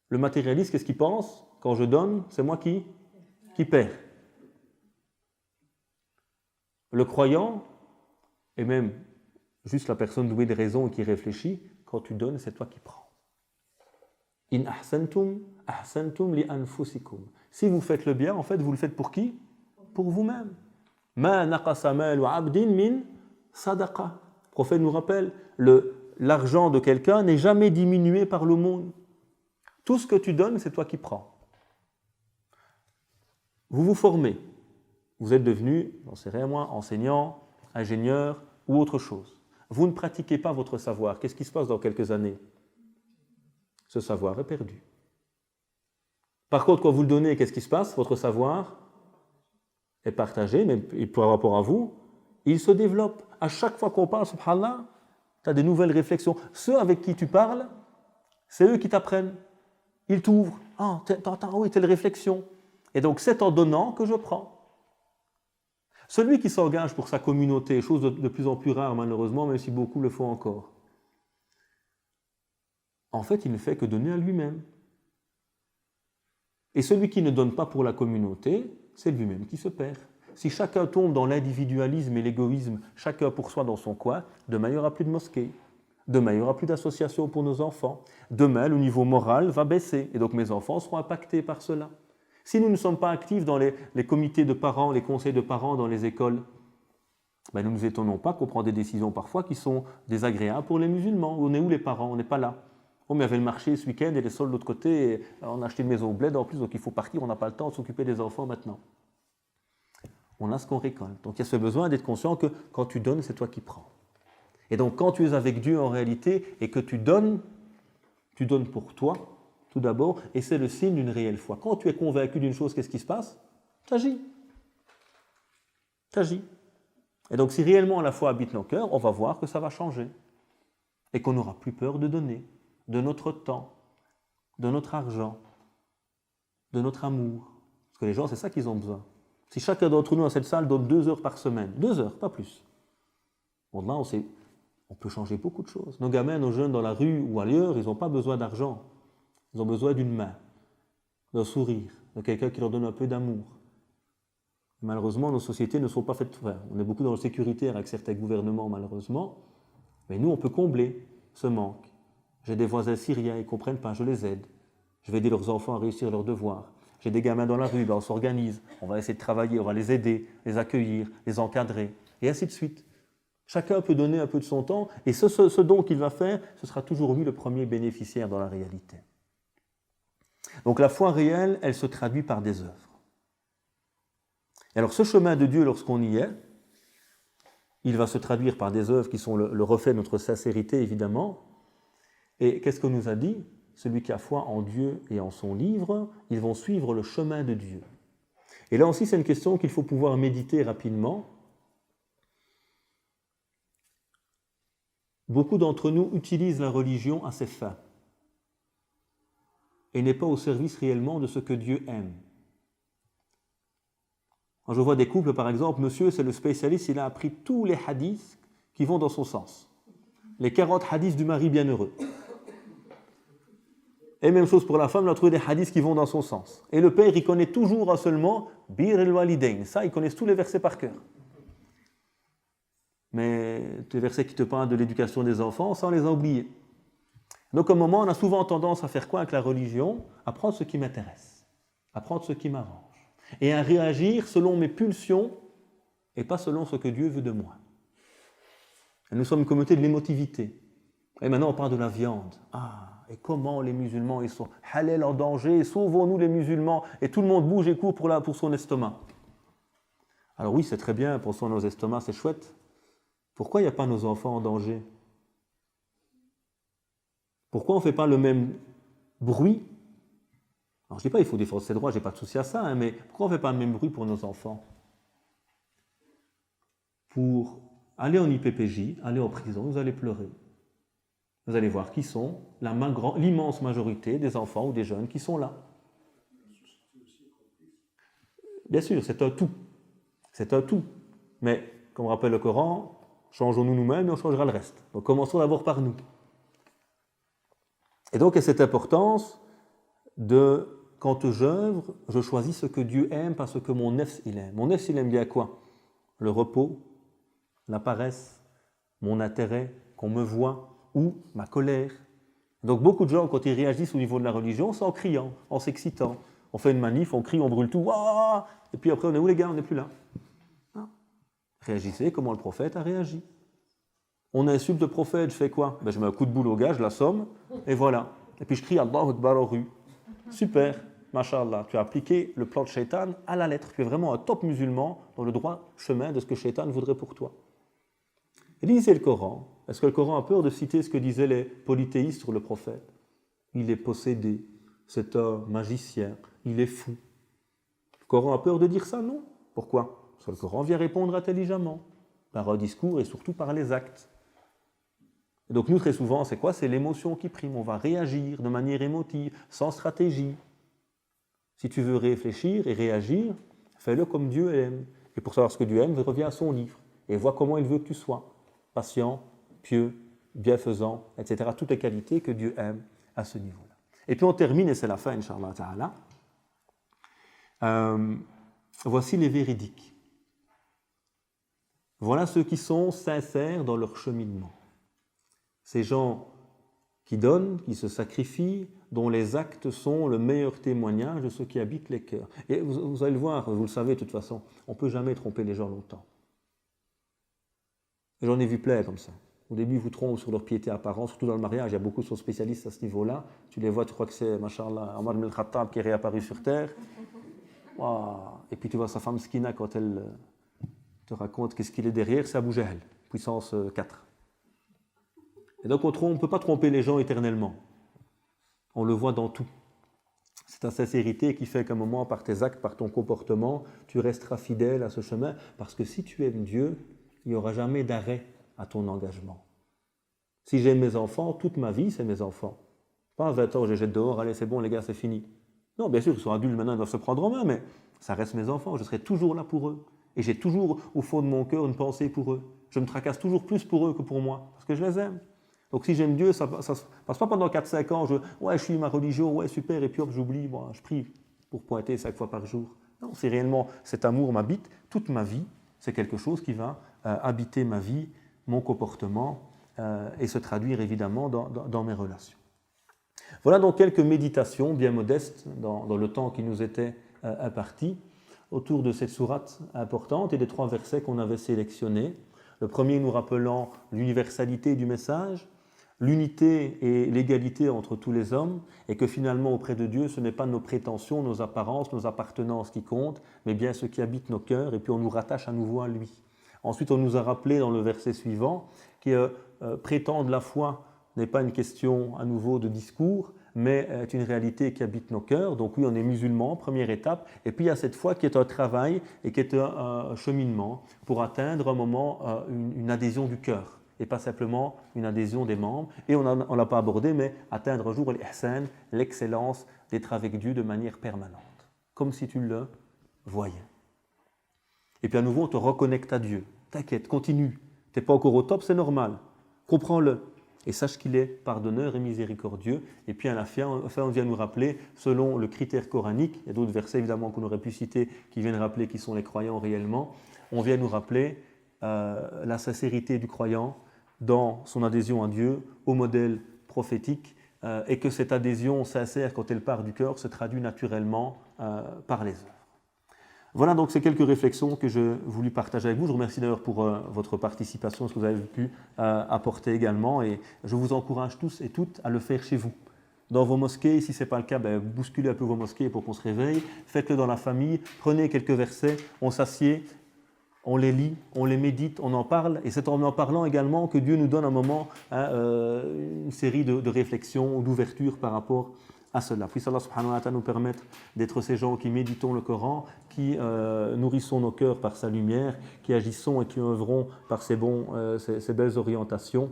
Le matérialiste, qu'est-ce qu'il pense? Quand je donne, c'est moi qui perds. Le croyant, et même juste la personne douée de raison et qui réfléchit, quand tu donnes, c'est toi qui prends. In ahsantum, ahsantum li anfusikum. Si vous faites le bien, en fait, vous le faites pour qui? Pour vous-même. Ma naqasa malu abdin min sadaqa. Le prophète nous rappelle, l'argent de quelqu'un n'est jamais diminué par l'aumône. Tout ce que tu donnes, c'est toi qui prends. Vous vous formez. Vous êtes devenu, j'en sais rien moi, enseignant, ingénieur ou autre chose. Vous ne pratiquez pas votre savoir. Qu'est-ce qui se passe dans quelques années? Ce savoir est perdu. Par contre, quand vous le donnez, qu'est-ce qui se passe? Votre savoir est partagé, mais par rapport à vous, il se développe. À chaque fois qu'on parle, subhanallah, tu as des nouvelles réflexions. Ceux avec qui tu parles, c'est eux qui t'apprennent. Ils t'ouvrent. Ah, oui, telle réflexion. Et donc, c'est en donnant que je prends. Celui qui s'engage pour sa communauté, chose de plus en plus rare malheureusement, même si beaucoup le font encore, en fait, il ne fait que donner à lui-même. Et celui qui ne donne pas pour la communauté, c'est lui-même qui se perd. Si chacun tombe dans l'individualisme et l'égoïsme, chacun pour soi dans son coin, demain il n'y aura plus de mosquées, demain il n'y aura plus d'associations pour nos enfants, demain le niveau moral va baisser, et donc mes enfants seront impactés par cela. Si nous ne sommes pas actifs dans les comités de parents, les conseils de parents dans les écoles, ben nous ne nous étonnons pas qu'on prend des décisions parfois qui sont désagréables pour les musulmans. On est où les parents? On n'est pas là. On avait le marché ce week-end et les soldes de l'autre côté, et on a acheté une maison au bled en plus, donc il faut partir, on n'a pas le temps de s'occuper des enfants maintenant. On a ce qu'on récolte. Donc il y a ce besoin d'être conscient que quand tu donnes, c'est toi qui prends. Et donc quand tu es avec Dieu en réalité et que tu donnes pour toi, tout d'abord, et c'est le signe d'une réelle foi. Quand tu es convaincu d'une chose, qu'est-ce qui se passe? Tu agis. Tu agis. Et donc si réellement la foi habite nos cœurs, on va voir que ça va changer. Et qu'on n'aura plus peur de donner, de notre temps, de notre argent, de notre amour. Parce que les gens, c'est ça qu'ils ont besoin. Si chacun d'entre nous dans cette salle donne 2 heures par semaine, 2 heures, pas plus, bon, là, on peut changer beaucoup de choses. Nos gamins, nos jeunes dans la rue ou ailleurs, ils n'ont pas besoin d'argent. Ils ont besoin d'une main, d'un sourire, de quelqu'un qui leur donne un peu d'amour. Malheureusement, nos sociétés ne sont pas faites... Enfin, on est beaucoup dans le sécuritaire avec certains gouvernements, malheureusement. Mais nous, on peut combler ce manque. J'ai des voisins syriens, ils ne comprennent pas, je les aide. Je vais aider leurs enfants à réussir leurs devoirs. J'ai des gamins dans la rue, ben on s'organise, on va essayer de travailler, on va les aider, les accueillir, les encadrer, et ainsi de suite. Chacun peut donner un peu de son temps, et ce don qu'il va faire, ce sera toujours lui le premier bénéficiaire dans la réalité. Donc la foi réelle, elle se traduit par des œuvres. Et alors ce chemin de Dieu, lorsqu'on y est, il va se traduire par des œuvres qui sont le reflet de notre sincérité, évidemment. Et qu'est-ce qu'on nous a dit? Celui qui a foi en Dieu et en son livre, ils vont suivre le chemin de Dieu. Et là aussi, c'est une question qu'il faut pouvoir méditer rapidement. Beaucoup d'entre nous utilisent la religion à ses fins et n'est pas au service réellement de ce que Dieu aime. Quand je vois des couples, par exemple, monsieur, c'est le spécialiste, il a appris tous les hadiths qui vont dans son sens. Les 40 hadiths du mari bienheureux. Et même chose pour la femme, il a trouvé des hadiths qui vont dans son sens. Et le père, il connaît toujours seulement Bir el-Walidain. Ça, ils connaissent tous les versets par cœur. Mais les versets qui te parlent de l'éducation des enfants, ça, on les a oubliés. Donc, à un moment, on a souvent tendance à faire quoi avec la religion? À prendre ce qui m'intéresse, à prendre ce qui m'arrange, et à réagir selon mes pulsions et pas selon ce que Dieu veut de moi. Et nous sommes une communauté de l'émotivité. Et maintenant, on parle de la viande. Et comment les musulmans, ils sont halal en danger, sauvons-nous les musulmans, et tout le monde bouge et court pour son estomac. Alors oui, c'est très bien, pour nos estomacs, c'est chouette. Pourquoi il n'y a pas nos enfants en danger? Pourquoi on ne fait pas le même bruit? Alors je ne dis pas il faut défendre ses droits, je n'ai pas de souci à ça, mais pourquoi on ne fait pas le même bruit pour nos enfants? Pour aller en IPPJ, aller en prison, vous allez pleurer. vous allez voir qui sont l'immense majorité des enfants ou des jeunes qui sont là. Bien sûr, c'est un tout. C'est un tout. Mais, comme rappelle le Coran, changeons-nous nous-mêmes et on changera le reste. Donc commençons d'abord par nous. Et donc, il y a cette importance de, quand j'œuvre, je choisis ce que Dieu aime, pas ce que mon nefs il aime. Mon nefs il aime bien quoi? Le repos, la paresse, mon intérêt, qu'on me voit, ou ma colère. Donc beaucoup de gens, quand ils réagissent au niveau de la religion, c'est en criant, en s'excitant. On fait une manif, on crie, on brûle tout, Wouah, et puis après on est où les gars? On n'est plus là. Non. Réagissez comment le prophète a réagi. On insulte le prophète, je fais quoi? Je mets un coup de boule au gars, je l'assomme, et voilà. Et puis je crie Allahu Akbar aux rues. Super, Masha'Allah, tu as appliqué le plan de Shaitan à la lettre. Tu es vraiment un top musulman dans le droit chemin de ce que Shaitan voudrait pour toi. Et lisez le Coran. Est-ce que le Coran a peur de citer ce que disaient les polythéistes sur le prophète? Il est possédé, c'est un magicien, il est fou. Le Coran a peur de dire ça? Non. Pourquoi? Parce que le Coran vient répondre intelligemment, par un discours et surtout par les actes. Et donc nous, très souvent, c'est quoi? C'est l'émotion qui prime. On va réagir de manière émotive, sans stratégie. Si tu veux réfléchir et réagir, fais-le comme Dieu aime. Et pour savoir ce que Dieu aime, reviens à son livre et vois comment il veut que tu sois. Patient, pieux, bienfaisant, etc. Toutes les qualités que Dieu aime à ce niveau-là. Et puis on termine, et c'est la fin, Inch'Allah Ta'ala. Voici les véridiques. Voilà ceux qui sont sincères dans leur cheminement. Ces gens qui donnent, qui se sacrifient, dont les actes sont le meilleur témoignage de ce qui habite les cœurs. Et vous allez le voir, vous le savez de toute façon, on ne peut jamais tromper les gens longtemps. Et j'en ai vu plein comme ça. Au début, ils vous trompent sur leur piété apparente, surtout dans le mariage, il y a beaucoup de spécialistes à ce niveau-là. Tu les vois, tu crois que c'est, Masha'Allah, Omar ibn al-Khattab qui est réapparu sur terre. Wow. Et puis tu vois sa femme Skina quand elle te raconte qu'est-ce qu'il est derrière, c'est Abu Jahl, puissance 4. Et donc on ne peut pas tromper les gens éternellement. On le voit dans tout. C'est ta sincérité qui fait qu'à un moment, par tes actes, par ton comportement, tu resteras fidèle à ce chemin. Parce que si tu aimes Dieu, il n'y aura jamais d'arrêt à ton engagement. Si j'aime mes enfants, toute ma vie, c'est mes enfants. Pas à 20 ans, je les jette dehors, allez, c'est bon les gars, c'est fini. Non, bien sûr, ils sont adultes maintenant, ils doivent se prendre en main, mais ça reste mes enfants, je serai toujours là pour eux. Et j'ai toujours, au fond de mon cœur, une pensée pour eux. Je me tracasse toujours plus pour eux que pour moi, parce que je les aime. Donc si j'aime Dieu, ça ne passe pas pendant 4-5 ans, je suis ma religion, ouais super, et puis hop, j'oublie, moi, je prie pour pointer 5 fois par jour. Non, c'est réellement, cet amour m'habite toute ma vie, c'est quelque chose qui va habiter ma vie, mon comportement, et se traduire évidemment dans mes relations. Voilà donc quelques méditations bien modestes dans le temps qui nous était imparti autour de cette sourate importante et des 3 versets qu'on avait sélectionnés. Le premier nous rappelant l'universalité du message, l'unité et l'égalité entre tous les hommes, et que finalement auprès de Dieu, ce n'est pas nos prétentions, nos apparences, nos appartenances qui comptent, mais bien ce qui habite nos cœurs, et puis on nous rattache à nouveau à lui. Ensuite, on nous a rappelé dans le verset suivant que prétendre la foi n'est pas une question à nouveau de discours, mais est une réalité qui habite nos cœurs. Donc oui, on est musulman, première étape. Et puis il y a cette foi qui est un travail et qui est un cheminement pour atteindre un moment une adhésion du cœur et pas simplement une adhésion des membres. Et on ne l'a pas abordé, mais atteindre un jour l'ihsan, l'excellence d'être avec Dieu de manière permanente, comme si tu le voyais. Et puis à nouveau, on te reconnecte à Dieu. T'inquiète, continue. Tu n'es pas encore au top, c'est normal. Comprends-le. Et sache qu'il est pardonneur et miséricordieux. Et puis à la fin, on vient nous rappeler, selon le critère coranique, il y a d'autres versets évidemment qu'on aurait pu citer qui viennent rappeler qui sont les croyants réellement, on vient nous rappeler la sincérité du croyant dans son adhésion à Dieu, au modèle prophétique, et que cette adhésion sincère, quand elle part du cœur, se traduit naturellement par les œuvres. Voilà donc ces quelques réflexions que je voulais partager avec vous. Je vous remercie d'ailleurs pour votre participation, ce que vous avez pu apporter également. Et je vous encourage tous et toutes à le faire chez vous. Dans vos mosquées, si ce n'est pas le cas, bousculez un peu vos mosquées pour qu'on se réveille. Faites-le dans la famille, prenez quelques versets, on s'assied, on les lit, on les médite, on en parle. Et c'est en parlant également que Dieu nous donne un moment, une série de réflexions, d'ouvertures par rapport à cela. Puisse Allah subhanahu wa ta'ala nous permettre d'être ces gens qui méditons le Coran, qui nourrissons nos cœurs par sa lumière, qui agissons et qui œuvrons par ces belles orientations.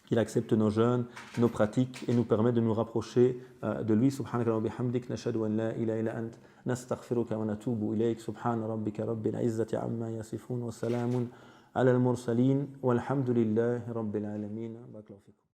qu'il accepte nos jeûnes, nos pratiques et nous permet de nous rapprocher de lui. Subhanaka wa bihamdik, nashhadu an la ilaha illa ant, nastaghfiruka wa natubu ilayk. Subhana rabbika rabbil izzati amma yasifun wa salamun ala al-mursalin walhamdulillahi rabbil alamin. Barakallahu fikum.